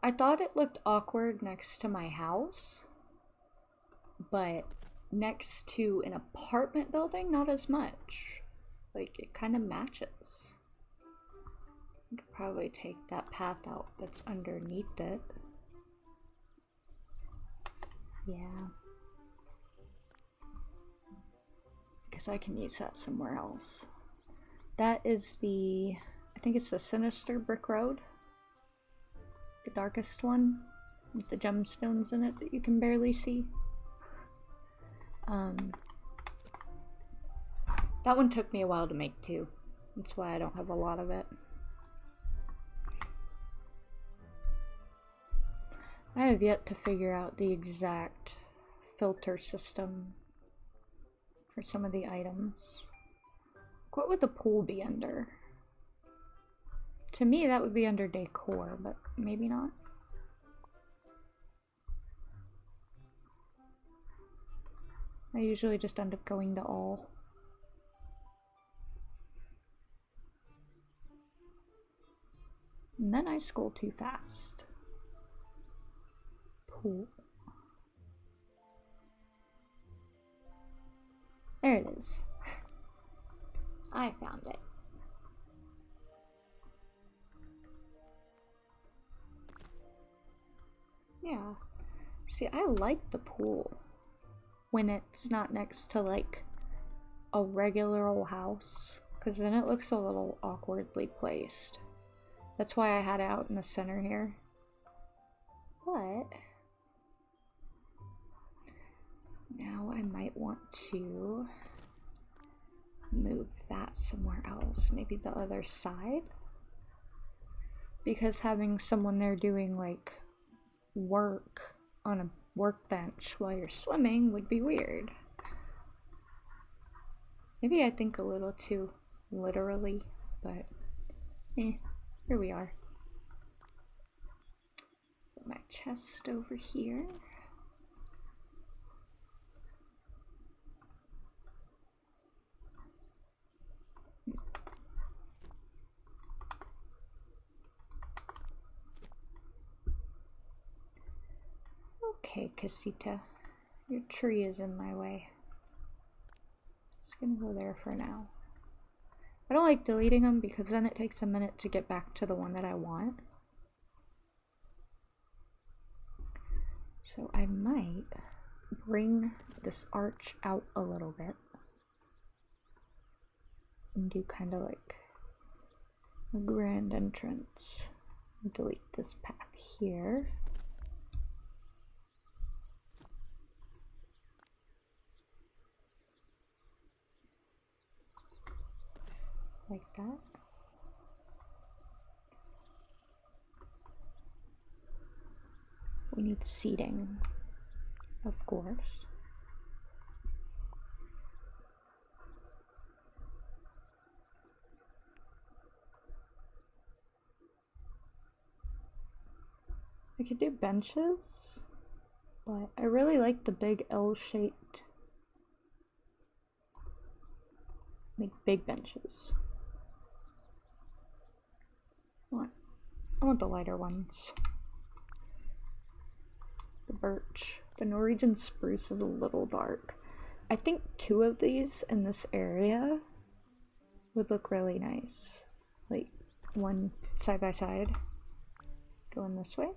I thought it looked awkward next to my house, but next to an apartment building, not as much. Like, it kind of matches. I could probably take that path out that's underneath it. Yeah. Because I can use that somewhere else. That is the, I think it's the Sinister Brick Road. The darkest one with the gemstones in it that you can barely see. That one took me a while to make too. That's why I don't have a lot of it. I have yet to figure out the exact filter system for some of the items. What would the pool be under? To me, that would be under decor, but maybe not. I usually just end up going to all. And then I scroll too fast. Pool. There it is. I found it. Yeah. See, I like the pool when it's not next to like a regular old house, because then it looks a little awkwardly placed. That's why I had it out in the center here. But now I might want to move that somewhere else, maybe the other side, because having someone there doing like work on a workbench while you're swimming would be weird. Maybe I think a little too literally, but here we are. Put my chest over here. Okay, Casita, your tree is in my way. Just gonna go there for now. I don't like deleting them because then it takes a minute to get back to the one that I want. So I might bring this arch out a little bit and do kind of like a grand entrance. Delete this path here. Like that. We need seating, of course. I could do benches, But I really like the big L-shaped, like big benches. I want the lighter ones. The birch. The Norwegian spruce is a little dark. I think 2 of these in this area would look really nice. Like one side by side. Going this way.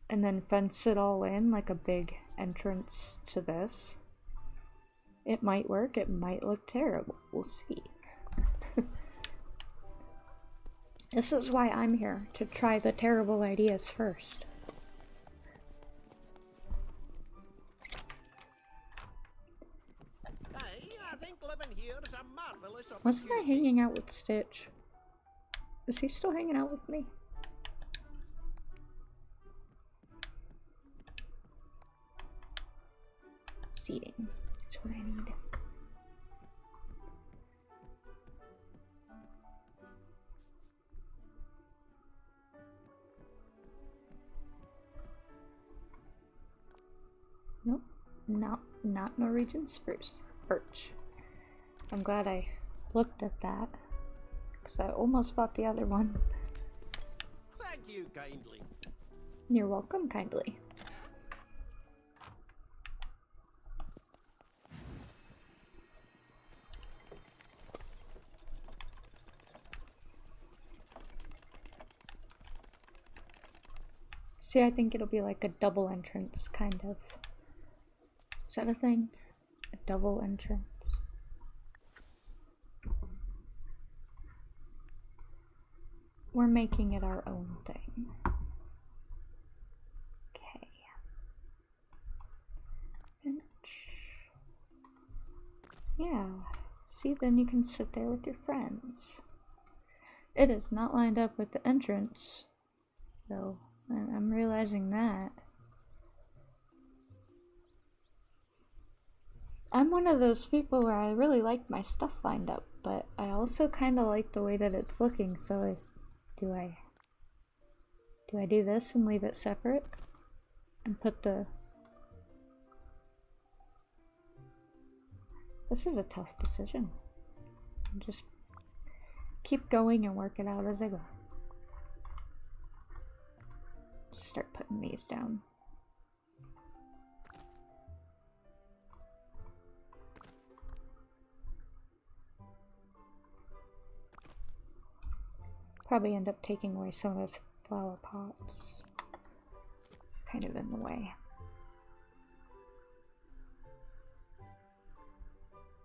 And then fence it all in like a big entrance to this. It might work, it might look terrible. We'll see. This is why I'm here, to try the terrible ideas first. Hey, I think living here is a marvelous Wasn't I hanging out with Stitch? Is he still hanging out with me? Seating. That's what I need. Nope. Not Norwegian spruce. Birch. I'm glad I looked at that, because I almost bought the other one. Thank you kindly. You're welcome kindly. See, I think it'll be like a double entrance, kind of. Is that a thing? A double entrance. We're making it our own thing. Okay. Bench. Yeah. See, then you can sit there with your friends. It is not lined up with the entrance, though. I'm realizing that. I'm one of those people where I really like my stuff lined up, but I also kind of like the way that it's looking, so do I do this and leave it separate? And put the... This is a tough decision. Just keep going and work it out as I go. Just start putting these down. Probably end up taking away some of those flower pots. Kind of in the way.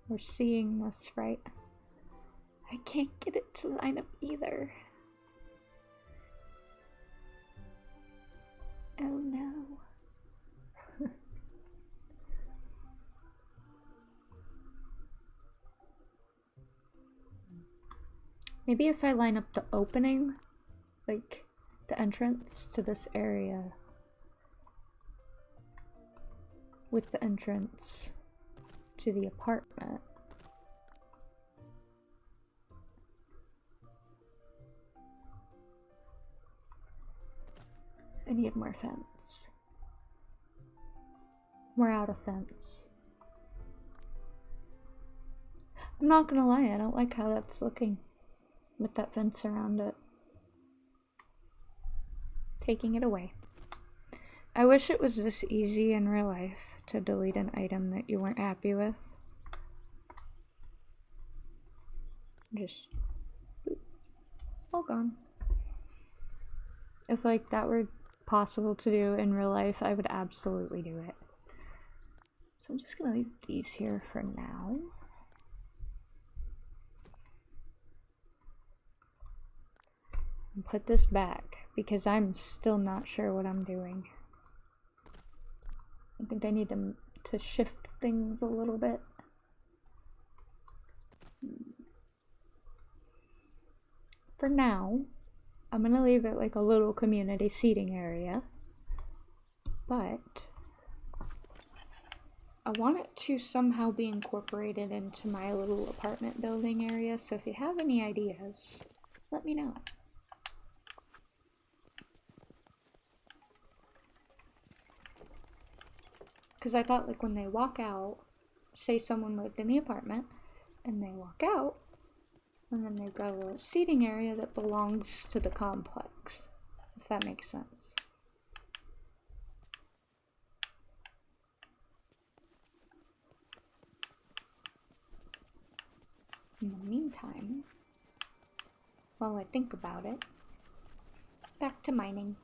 We're seeing this, right? I can't get it to line up either. Oh no. Maybe if I line up the opening, like the entrance to this area, with the entrance to the apartment. I need more fence. We're out of fence. I'm not gonna lie, I don't like how that's looking with that fence around it. Taking it away. I wish it was this easy in real life to delete an item that you weren't happy with. Just boop, all gone. If like that were possible to do in real life, I would absolutely do it. So I'm just gonna leave these here for now. And put this back because I'm still not sure what I'm doing. I think I need to shift things a little bit. For now, I'm gonna leave it like a little community seating area, but I want it to somehow be incorporated into my little apartment building area, so if you have any ideas, let me know. Because I thought, like, when they walk out, say someone lived in the apartment, and they walk out, and then they've got a seating area that belongs to the complex, if that makes sense. In the meantime, while I think about it, back to mining.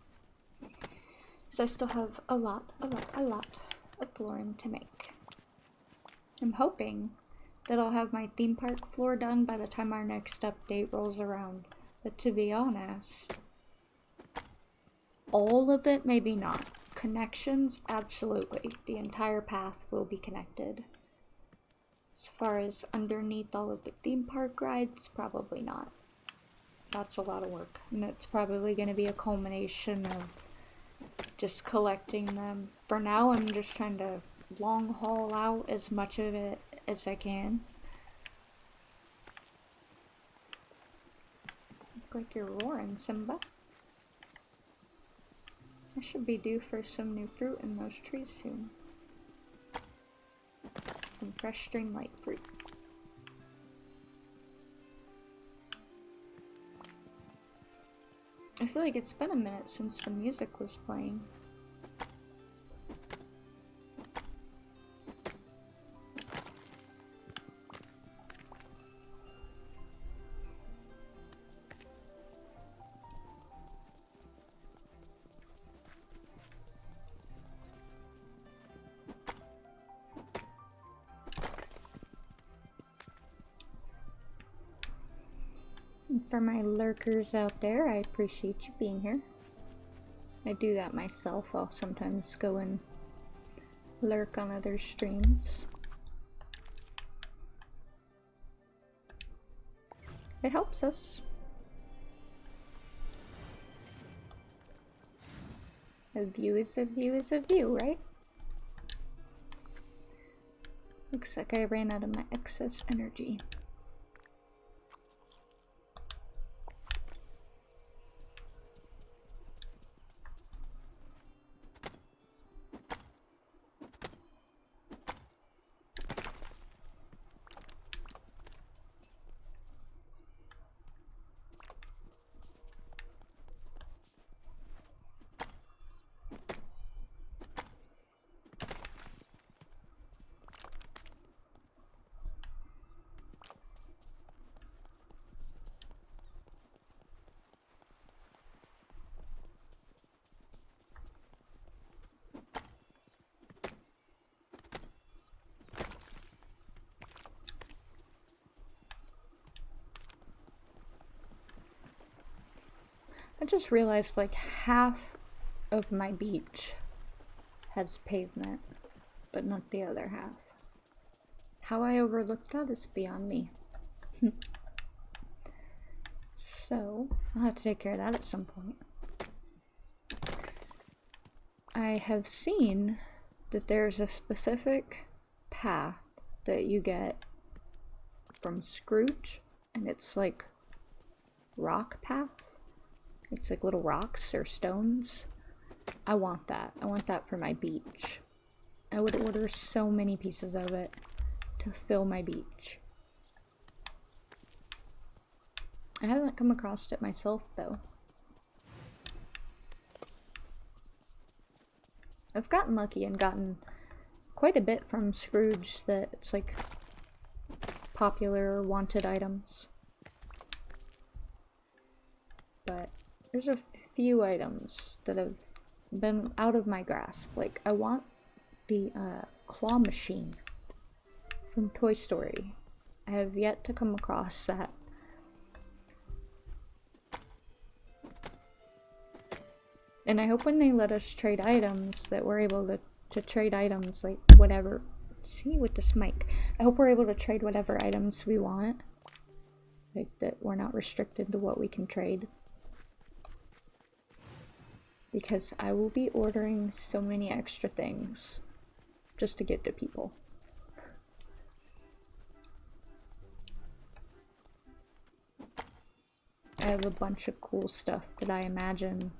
So I still have a lot of flooring to make. I'm hoping that I'll have my theme park floor done by the time our next update rolls around. But to be honest, all of it, maybe not. Connections, absolutely. The entire path will be connected. As far as underneath all of the theme park rides, probably not. That's a lot of work. And it's probably going to be a culmination of just collecting them. For now, I'm just trying to long haul out as much of it as I can. Look like you're roaring, Simba. I should be due for some new fruit in those trees soon. Some fresh Dreamlight fruit. I feel like it's been a minute since the music was playing. For my lurkers out there, I appreciate you being here. I do that myself. I'll sometimes go and lurk on other streams. It helps us. A view is a view is a view, right? Looks like I ran out of my excess energy. I just realized like half of my beach has pavement, but not the other half. How I overlooked that is beyond me. So, I'll have to take care of that at some point. I have seen that there's a specific path that you get from Scrooge, and it's like rock path. It's like little rocks or stones. I want that. I want that for my beach. I would order so many pieces of it to fill my beach. I haven't come across it myself though. I've gotten lucky and gotten quite a bit from Scrooge that it's like popular or wanted items. But there's a few items that have been out of my grasp. Like, I want the claw machine from Toy Story. I have yet to come across that. And I hope when they let us trade items that we're able to trade items, like whatever. See, with this mic. I hope we're able to trade whatever items we want. Like, that we're not restricted to what we can trade. Because I will be ordering so many extra things just to give to people. I have a bunch of cool stuff that I imagine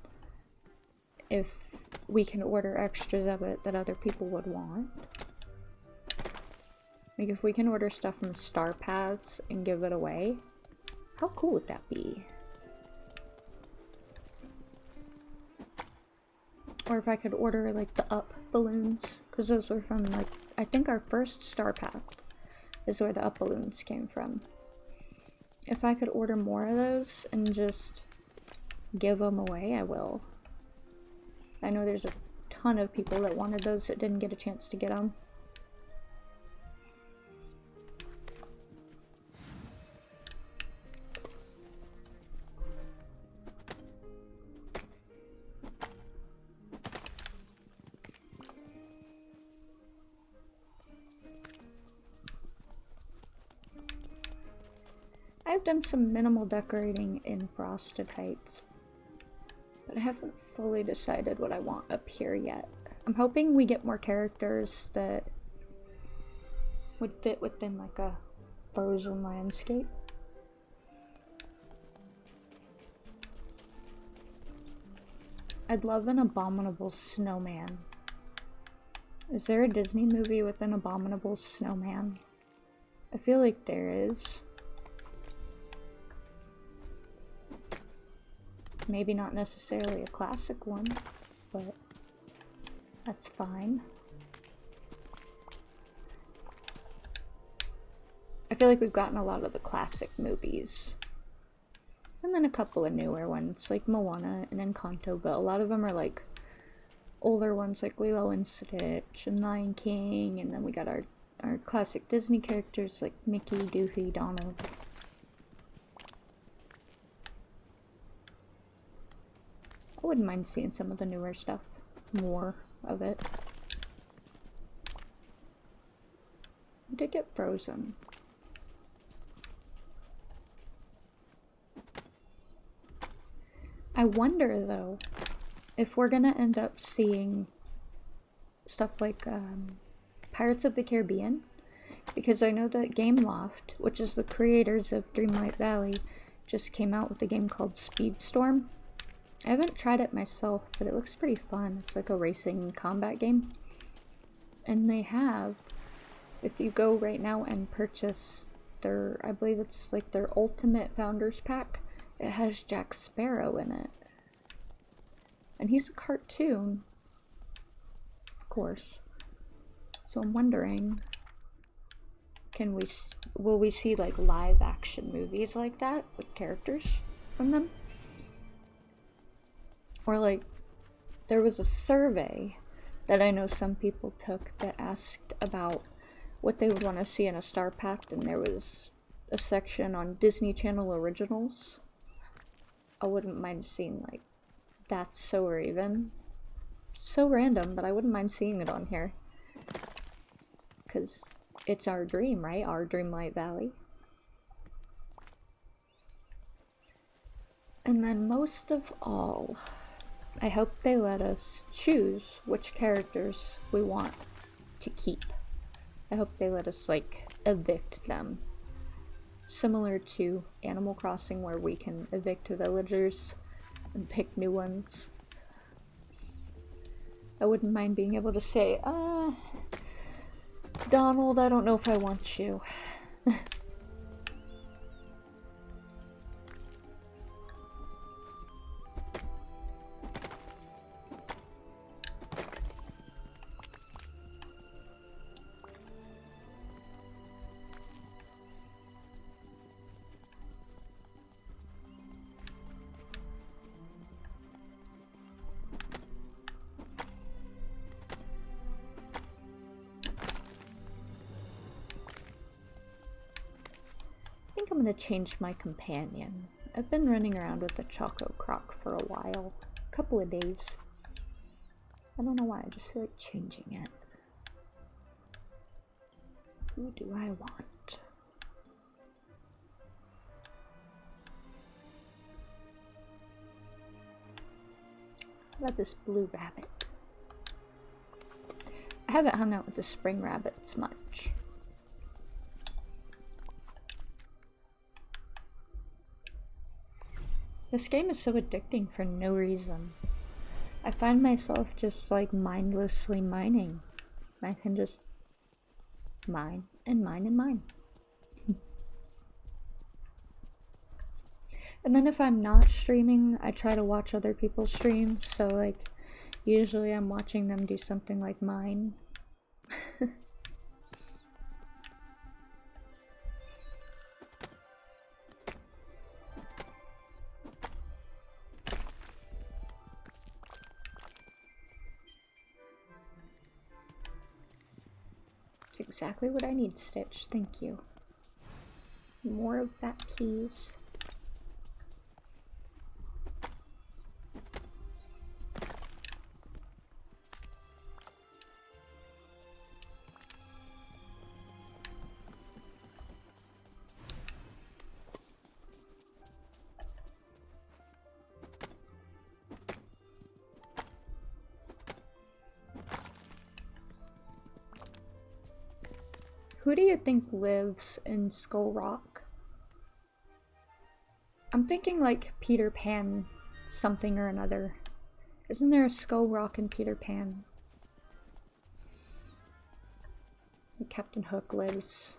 if we can order extras of it that other people would want. Like if we can order stuff from Star Paths and give it away, how cool would that be? Or if I could order like the up balloons, because those were from like, I think our first Star Path is where the up balloons came from. If I could order more of those and just give them away, I will. I know there's a ton of people that wanted those that didn't get a chance to get them. I've done some minimal decorating in Frosted Heights, but I haven't fully decided what I want up here yet. I'm hoping we get more characters that would fit within like a frozen landscape. I'd love an abominable snowman. Is there a Disney movie with an abominable snowman? I feel like there is. Maybe not necessarily a classic one, but that's fine. I feel like we've gotten a lot of the classic movies. And then a couple of newer ones, like Moana and Encanto, but a lot of them are like older ones like Lilo and Stitch and Lion King, and then we got our classic Disney characters like Mickey, Goofy, Donald. I wouldn't mind seeing some of the newer stuff, more of it. We did get Frozen. I wonder though, if we're gonna end up seeing stuff like Pirates of the Caribbean, because I know that Gameloft, which is the creators of Dreamlight Valley, just came out with a game called Speedstorm. I haven't tried it myself, but it looks pretty fun. It's like a racing combat game. And they have, if you go right now and purchase their, I believe it's like their Ultimate Founders Pack, it has Jack Sparrow in it. And he's a cartoon, of course. So I'm wondering, will we see like live action movies like that with characters from them? Or like, there was a survey that I know some people took that asked about what they would want to see in a Star Path, and there was a section on Disney Channel originals. I wouldn't mind seeing like That's So Raven. So random, but I wouldn't mind seeing it on here. Because it's our dream, right? Our Dreamlight Valley. And then most of all, I hope they let us choose which characters we want to keep. I hope they let us like evict them. Similar to Animal Crossing, where we can evict villagers and pick new ones. I wouldn't mind being able to say, Donald, I don't know if I want you. I think I'm going to change my companion. I've been running around with the Choco Croc for a while. A couple of days. I don't know why, I just feel like changing it. Who do I want? How about this blue rabbit? I haven't hung out with the spring rabbits much. This game is so addicting for no reason. I find myself just like mindlessly mining. I can just mine and mine and mine. And then if I'm not streaming, I try to watch other people's streams. So like, usually I'm watching them do something like mine. It's exactly what I need, Stitch. Thank you. More of that, please. Who do you think lives in Skull Rock? I'm thinking like Peter Pan something or another. Isn't there a Skull Rock in Peter Pan? Captain Hook lives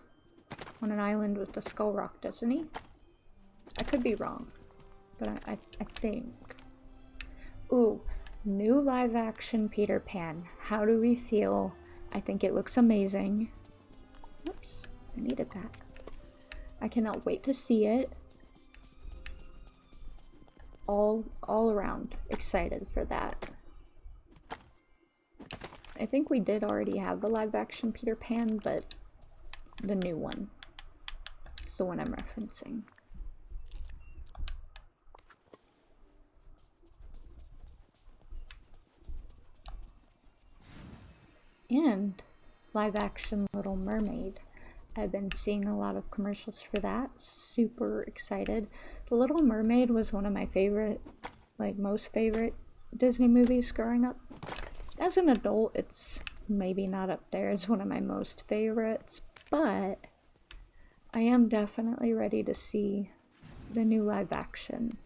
on an island with the Skull Rock, doesn't he? I could be wrong, but I think. Ooh, new live action Peter Pan. How do we feel? I think it looks amazing. Oops, I needed that. I cannot wait to see it. All around excited for that. I think we did already have the live action Peter Pan, but the new one is the one I'm referencing. And live action Little Mermaid. I've been seeing a lot of commercials for that. Super excited. The Little Mermaid was one of my favorite, like most favorite Disney movies growing up. As an adult, it's maybe not up there as one of my most favorites, but I am definitely ready to see the new live action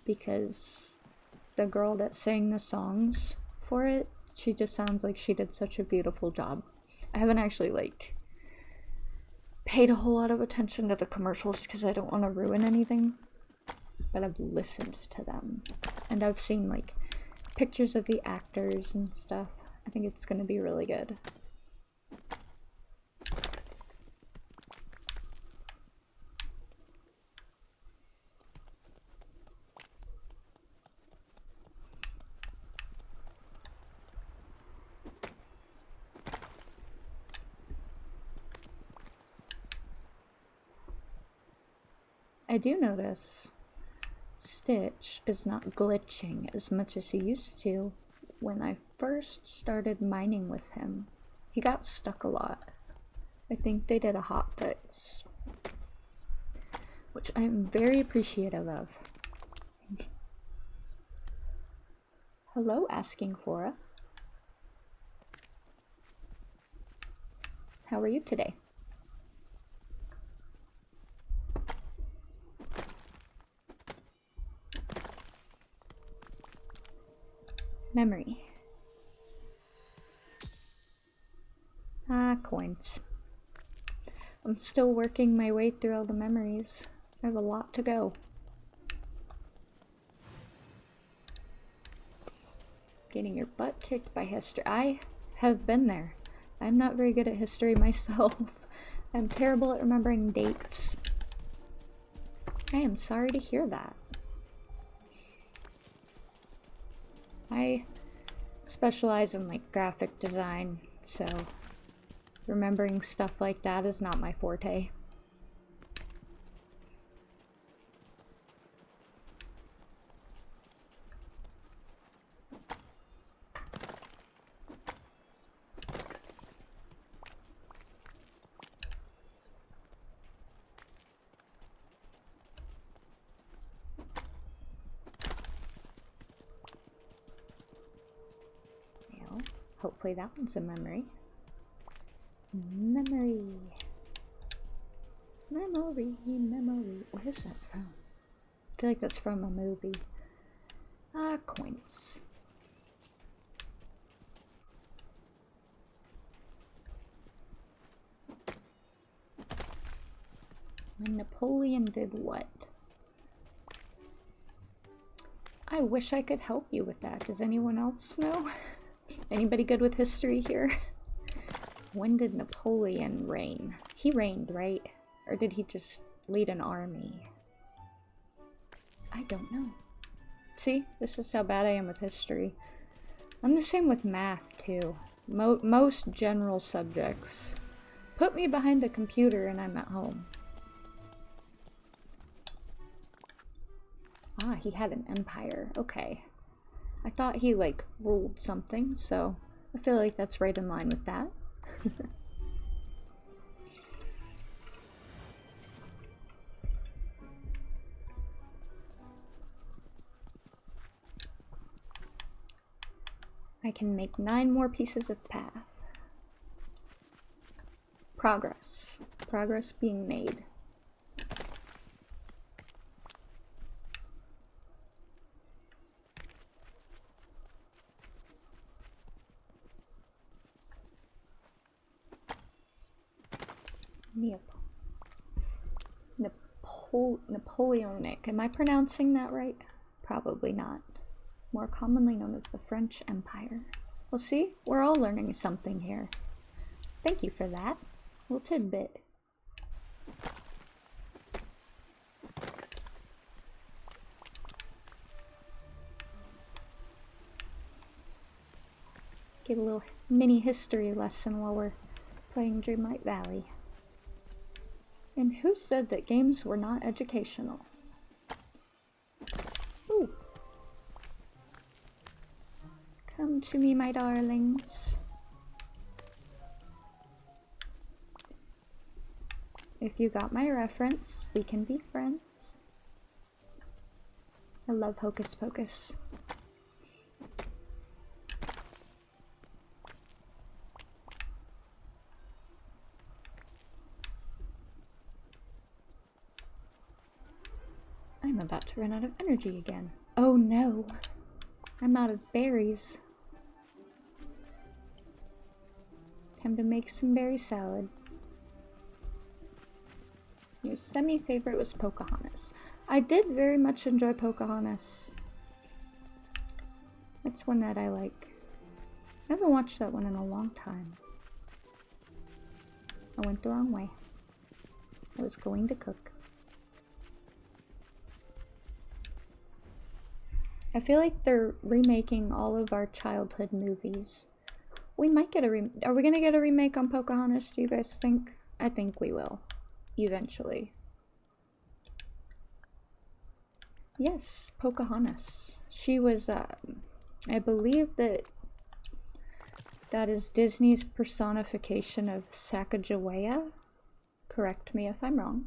because the girl that sang the songs for it, she just sounds like she did such a beautiful job. I haven't actually like paid a whole lot of attention to the commercials because I don't want to ruin anything, but I've listened to them and I've seen like pictures of the actors and stuff. I think it's gonna be really good. I do notice Stitch is not glitching as much as he used to when I first started mining with him. He got stuck a lot. I think they did a hot fix, which I'm very appreciative of. Hello, asking Flora. How are you today? Memory. Ah, coins. I'm still working my way through all the memories. I have a lot to go. Getting your butt kicked by history. I have been there. I'm not very good at history myself. I'm terrible at remembering dates. I am sorry to hear that. I specialize in like graphic design, so remembering stuff like that is not my forte. Hopefully that one's a memory. Memory. Memory, memory. Where is that from? I feel like that's from a movie. Ah, coins. When Napoleon did what? I wish I could help you with that. Does anyone else know? Anybody good with history here? When did Napoleon reign? He reigned, right? Or did he just lead an army? I don't know. See, this is how bad I am with history. I'm the same with math, too. Most general subjects. Put me behind a computer and I'm at home. Ah, he had an empire. Okay. I thought he, like, ruled something, so I feel like that's right in line with that. I can make 9 more pieces of path. Progress. Progress being made. Napoleonic. Am I pronouncing that right? Probably not. More commonly known as the French Empire. Well, see, we're all learning something here. Thank you for that. Little tidbit. Get a little mini history lesson while we're playing Dreamlight Valley. And who said that games were not educational? Ooh. Come to me, my darlings. If you got my reference, we can be friends. I love Hocus Pocus. I'm about to run out of energy again. Oh no, I'm out of berries. Time to make some berry salad. Your semi-favorite was Pocahontas. I did very much enjoy Pocahontas. It's one that I like. I haven't watched that one in a long time. I went the wrong way. I was going to cook. I feel like they're remaking all of our childhood movies. We might get a are we gonna get a remake on Pocahontas, do you guys think? I think we will. Eventually. Yes, Pocahontas. She was, I believe that is Disney's personification of Sacagawea. Correct me if I'm wrong.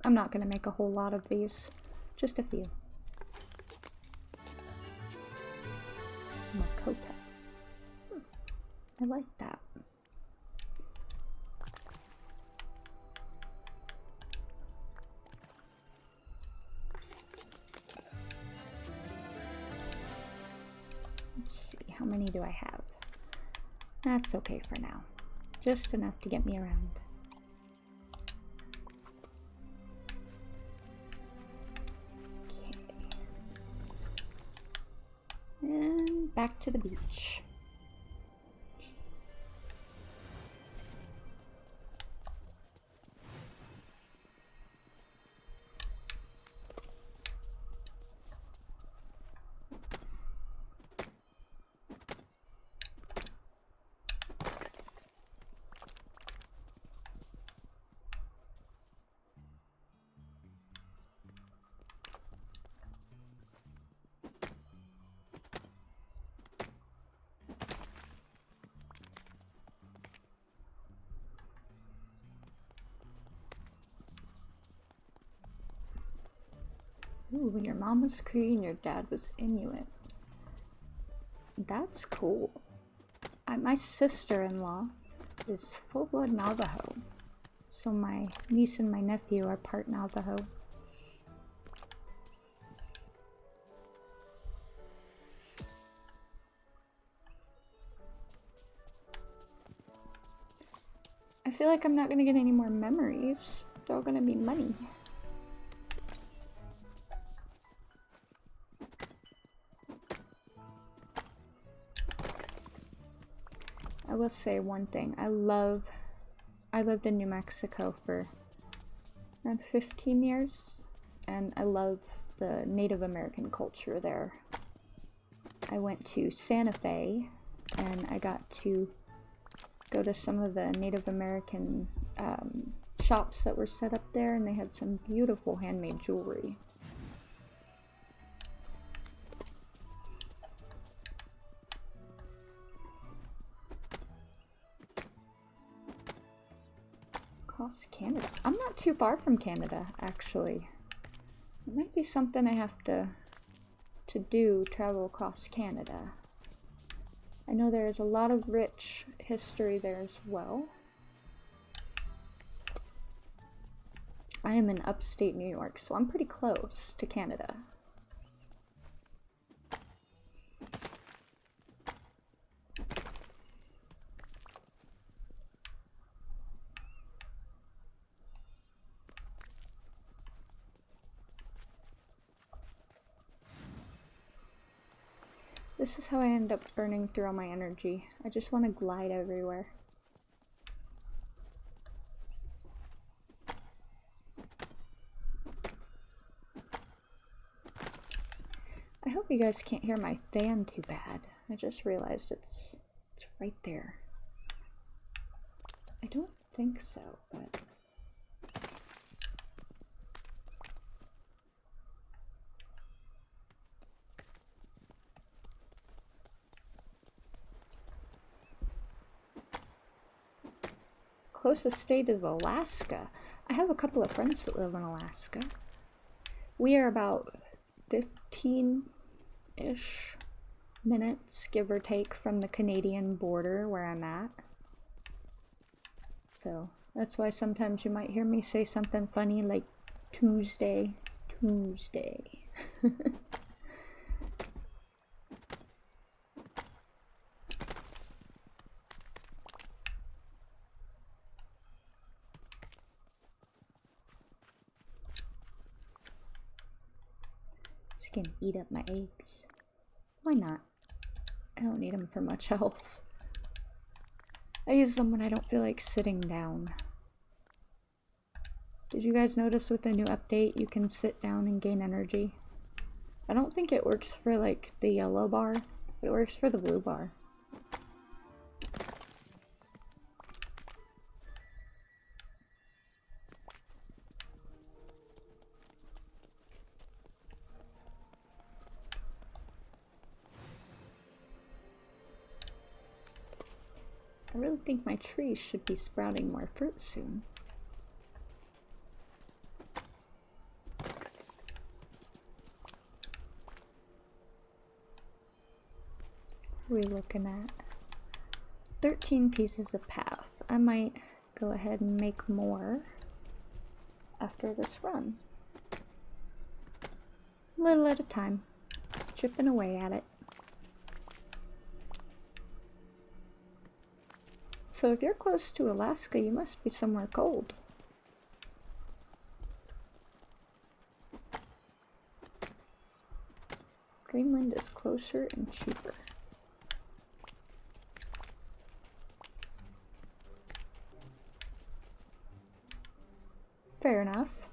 I'm not going to make a whole lot of these, just a few. Makota. I like that. Let's see, how many do I have? That's okay for now. Just enough to get me around. And back to the beach. Ooh, your mom was Cree and your dad was Inuit. That's cool. My sister-in-law is full-blood Navajo. So my niece and my nephew are part Navajo. I feel like I'm not gonna get any more memories. They're all gonna be money. I will say one thing. I lived in New Mexico for around 15 years, and I love the Native American culture there. I went to Santa Fe, and I got to go to some of the Native American shops that were set up there, and they had some beautiful handmade jewelry. Across Canada. I'm not too far from Canada, actually. It might be something I have to do, travel across Canada. I know there's a lot of rich history there as well. I am in upstate New York, so I'm pretty close to Canada. This is how I end up burning through all my energy. I just want to glide everywhere. I hope you guys can't hear my fan too bad. I just realized it's right there. I don't think so, but... Closest state is Alaska. I have a couple of friends that live in Alaska. We are about 15-ish minutes, give or take, from the Canadian border where I'm at. So that's why sometimes you might hear me say something funny like Tuesday. Just gonna eat up my eggs. Why not? I don't need them for much else. I use them when I don't feel like sitting down. Did you guys notice with the new update you can sit down and gain energy? I don't think it works for like the yellow bar, but it works for the blue bar. I really think my trees should be sprouting more fruit soon. What are we looking at? 13 pieces of path. I might go ahead and make more after this run. A little at a time, chipping away at it. So if you're close to Alaska, you must be somewhere cold. Greenland is closer and cheaper. Fair enough.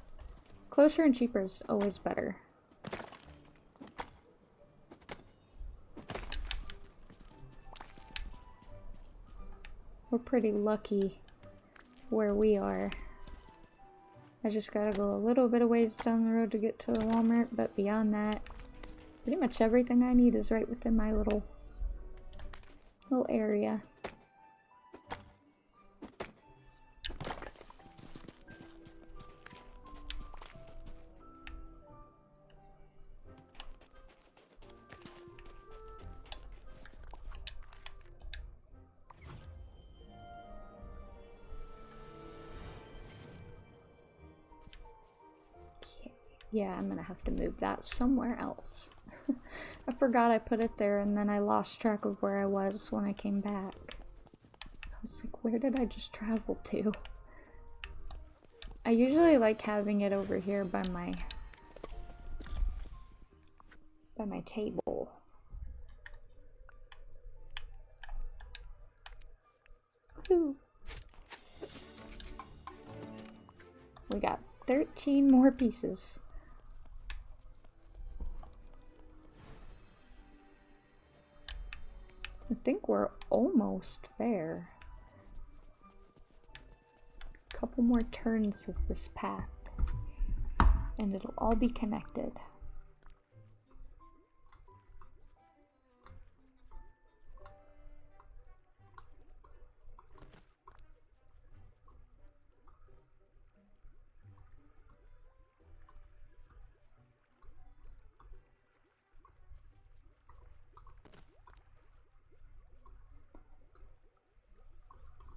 Closer and cheaper is always better. We're pretty lucky where we are. I just gotta go a little bit of ways down the road to get to the Walmart, but beyond that, pretty much everything I need is right within my little area. Yeah, I'm gonna have to move that somewhere else. I forgot I put it there and then I lost track of where I was when I came back. I was like, where did I just travel to? I usually like having it over here by my table. Woo. We got 13 more pieces. I think we're almost there. A couple more turns of this path, and it'll all be connected.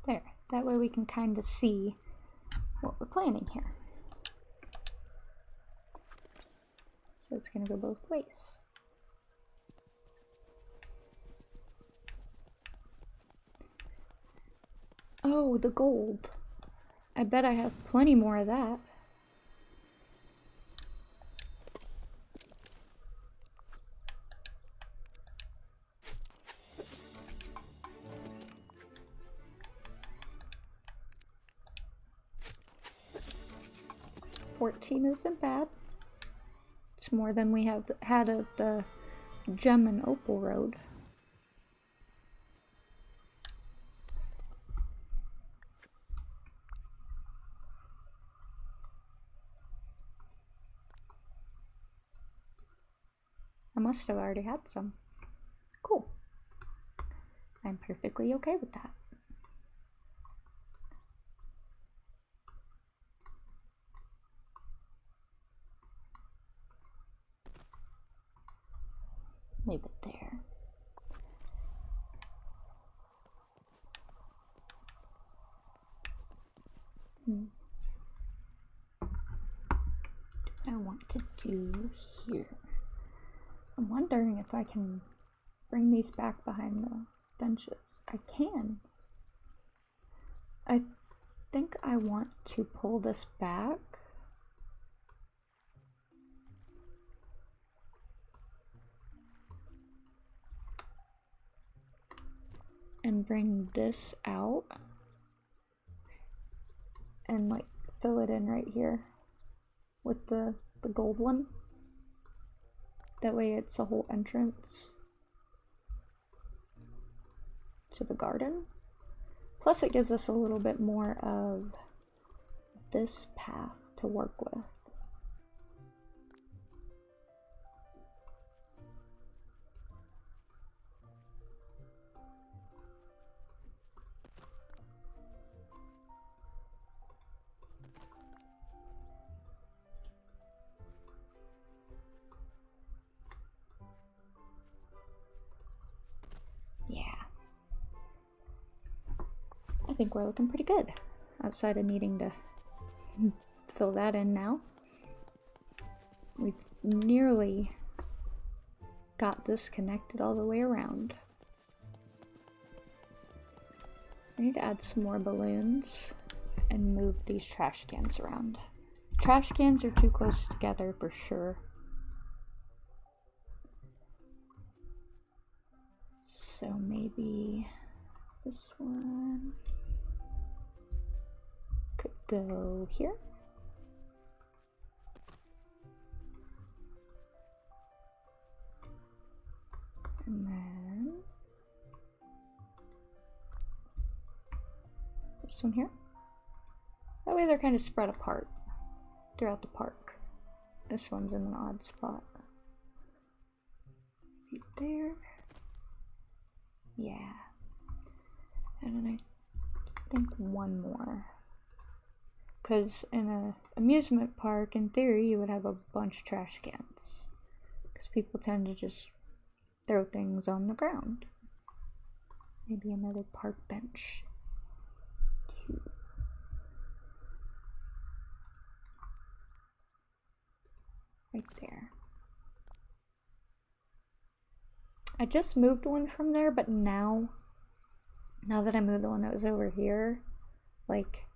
There, that way we can kind of see what we're planning here. So it's going to go both ways. Oh, the gold. I bet I have plenty more of that. $14 isn't bad. It's more than we have had of the gem and opal road. I must have already had some. Cool. I'm perfectly okay with that. Leave it there. I want to do here. I'm wondering if I can bring these back behind the benches. I can. I think I want to pull this back. And bring this out. And like fill it in right here with the gold one. That way it's a whole entrance to the garden. Plus it gives us a little bit more of this path to work with. Yeah. I think we're looking pretty good, outside of needing to fill that in now. We've nearly got this connected all the way around. I need to add some more balloons and move these trash cans around. Trash cans are too close together for sure. So maybe this one could go here. And then this one here. That way they're kind of spread apart throughout the park. This one's in an odd spot. Right there. Yeah. And then I think one more. Because in an amusement park, in theory, you would have a bunch of trash cans. Because people tend to just throw things on the ground. Maybe another park bench. Two. I just moved one from there, but now that I moved the one that was over here, like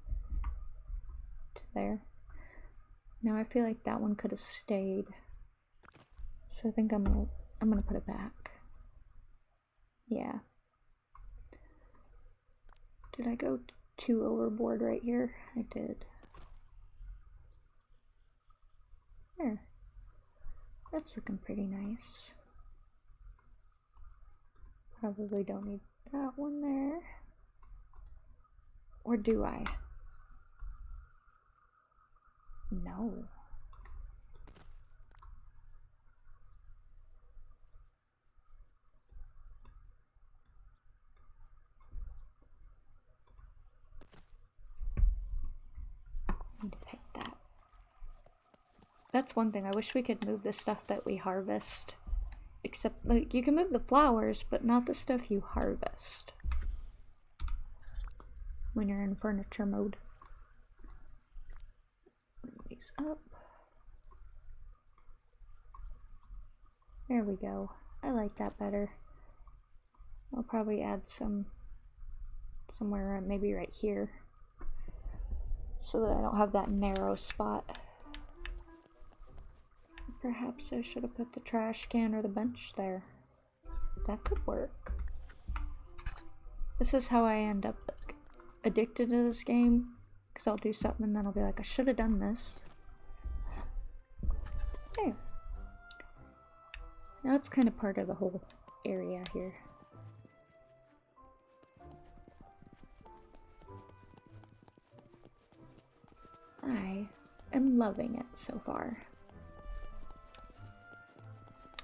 to there, now I feel like that one could have stayed. So I think I'm gonna put it back. Yeah. Did I go too overboard right here? I did. There. That's looking pretty nice. Probably don't need that one there. Or do I? No. Need to pick that. That's one thing. I wish we could move the stuff that we harvest. Except, like, you can move the flowers, but not the stuff you harvest when you're in furniture mode. Bring these up. There we go. I like that better. I'll probably add some somewhere, maybe right here, so that I don't have that narrow spot. Perhaps I should have put the trash can or the bench there. That could work. This is how I end up like, addicted to this game, because I'll do something and then I'll be like, I should have done this. There. Now it's kind of part of the whole area here. I am loving it so far.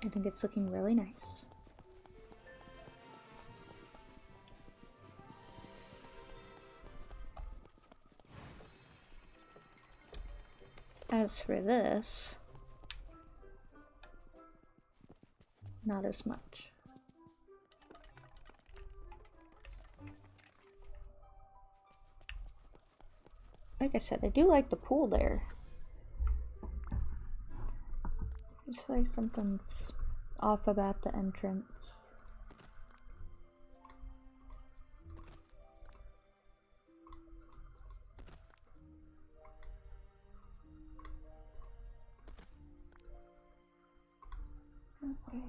I think it's looking really nice. As for this, not as much. Like I said, I do like the pool there. It's like something's off about the entrance. Okay.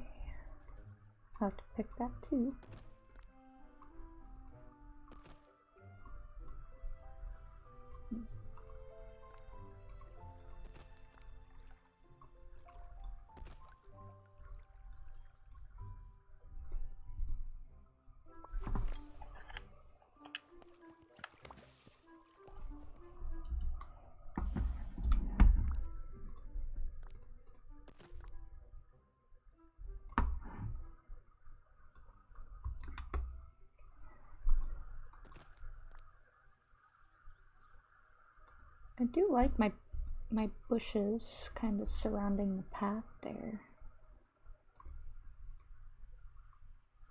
I'll have to pick that too. I do like my bushes kind of surrounding the path there.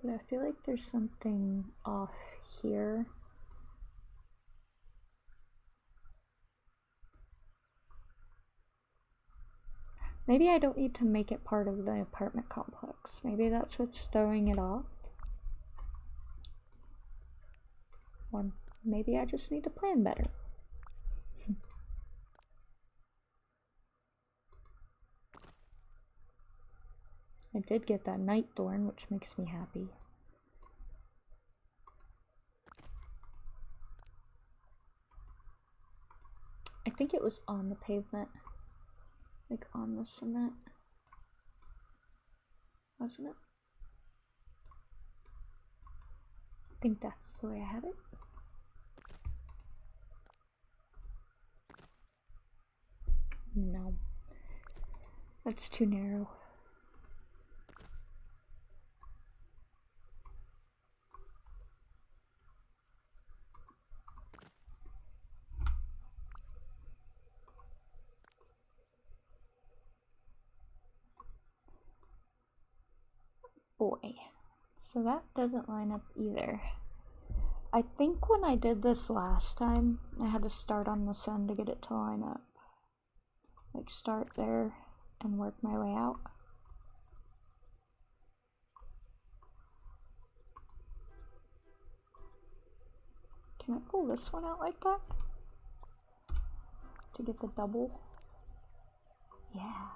But I feel like there's something off here. Maybe I don't need to make it part of the apartment complex. Maybe that's what's throwing it off. Or maybe I just need to plan better. I did get that night thorn, which makes me happy. I think it was on the pavement, like on the cement, wasn't it? I think that's the way I had it. No, that's too narrow. Boy, so that doesn't line up either. I think when I did this last time, I had to start on this end to get it to line up. Like start there and work my way out. Can I pull this one out like that? To get the double? Yeah,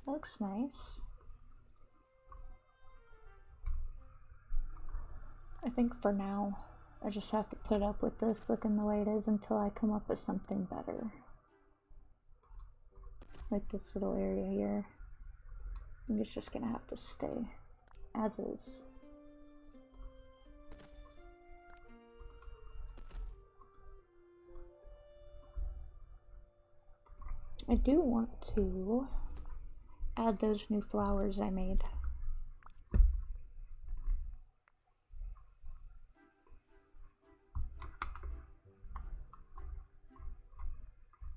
that looks nice. I think for now, I just have to put up with this looking the way it is until I come up with something better. Like this little area here. I think it's just gonna have to stay as is. I do want to add those new flowers I made.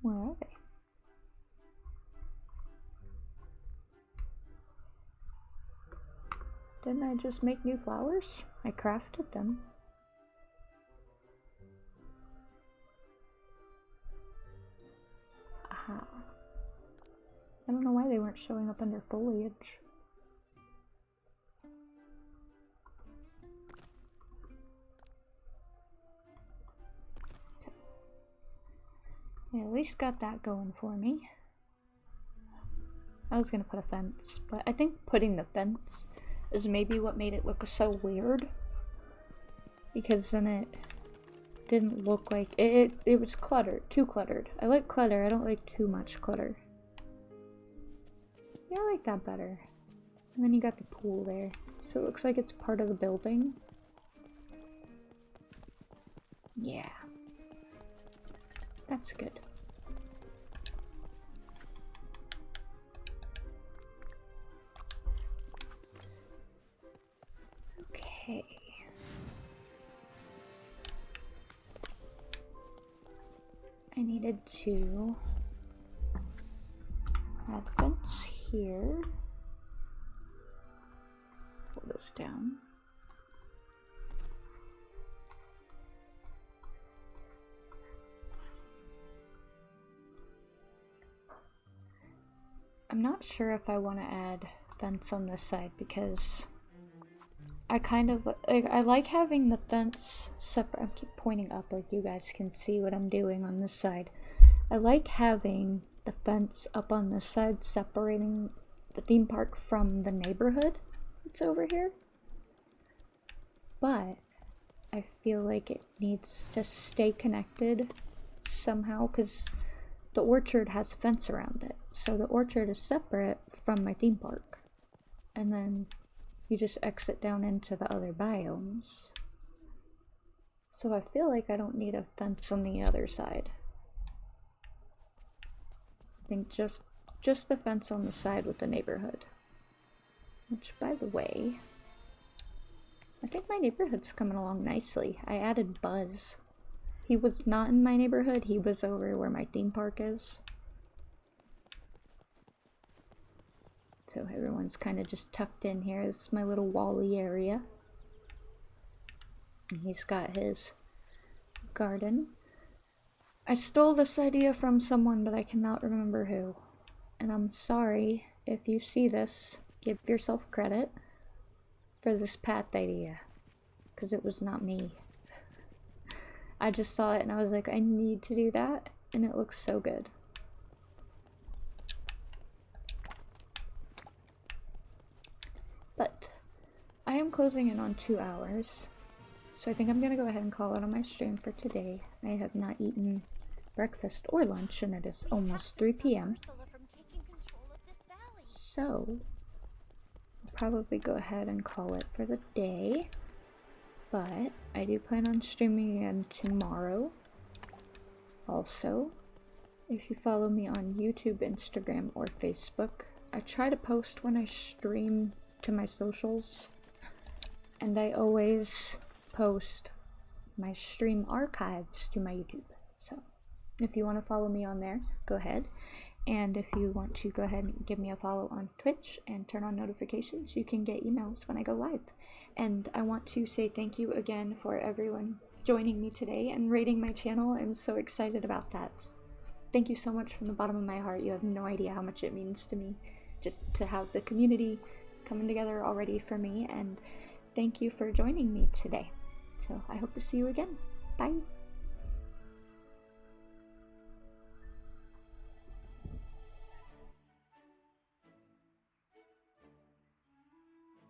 Where are they? Didn't I just make new flowers? I crafted them. Aha. I don't know why they weren't showing up under foliage. Yeah, at least got that going for me. I was gonna put a fence, but I think putting the fence is maybe what made it look so weird. Because then it didn't look like it was cluttered, too cluttered. I like clutter, I don't like too much clutter. Yeah, I like that better. And then you got the pool there, so it looks like it's part of the building. Yeah. That's good. Okay. I needed to add fence here. Pull this down. I'm not sure if I want to add fence on this side because I kind of like, I like having the fence separate. I keep pointing up like you guys can see what I'm doing on this side. I like having the fence up on this side separating the theme park from the neighborhood that's over here. But I feel like it needs to stay connected somehow because the orchard has a fence around it. So the orchard is separate from my theme park. And then you just exit down into the other biomes. So I feel like I don't need a fence on the other side. I think just the fence on the side with the neighborhood. Which, by the way, I think my neighborhood's coming along nicely. I added Buzz. He was not in my neighborhood, he was over where my theme park is. So everyone's kind of just tucked in here. This is my little Wally area. And he's got his garden. I stole this idea from someone, but I cannot remember who. And I'm sorry if you see this. Give yourself credit for this path idea. Because it was not me. I just saw it and I was like, I need to do that. And it looks so good. But I am closing in on 2 hours, so I think I'm gonna go ahead and call it on my stream for today. I have not eaten breakfast or lunch and it is almost 3 p.m. So I'll probably go ahead and call it for the day, but I do plan on streaming again tomorrow. Also, if you follow me on YouTube, Instagram, or Facebook, I try to post when I stream to my socials, and I always post my stream archives to my YouTube. So if you want to follow me on there, go ahead. And if you want to go ahead and give me a follow on Twitch and turn on notifications, you can get emails when I go live. And I want to say thank you again for everyone joining me today and rating my channel. I'm so excited about that. Thank you so much from the bottom of my heart. You have no idea how much it means to me just to have the community coming together already for me, and thank you for joining me today. So I hope to see you again. Bye.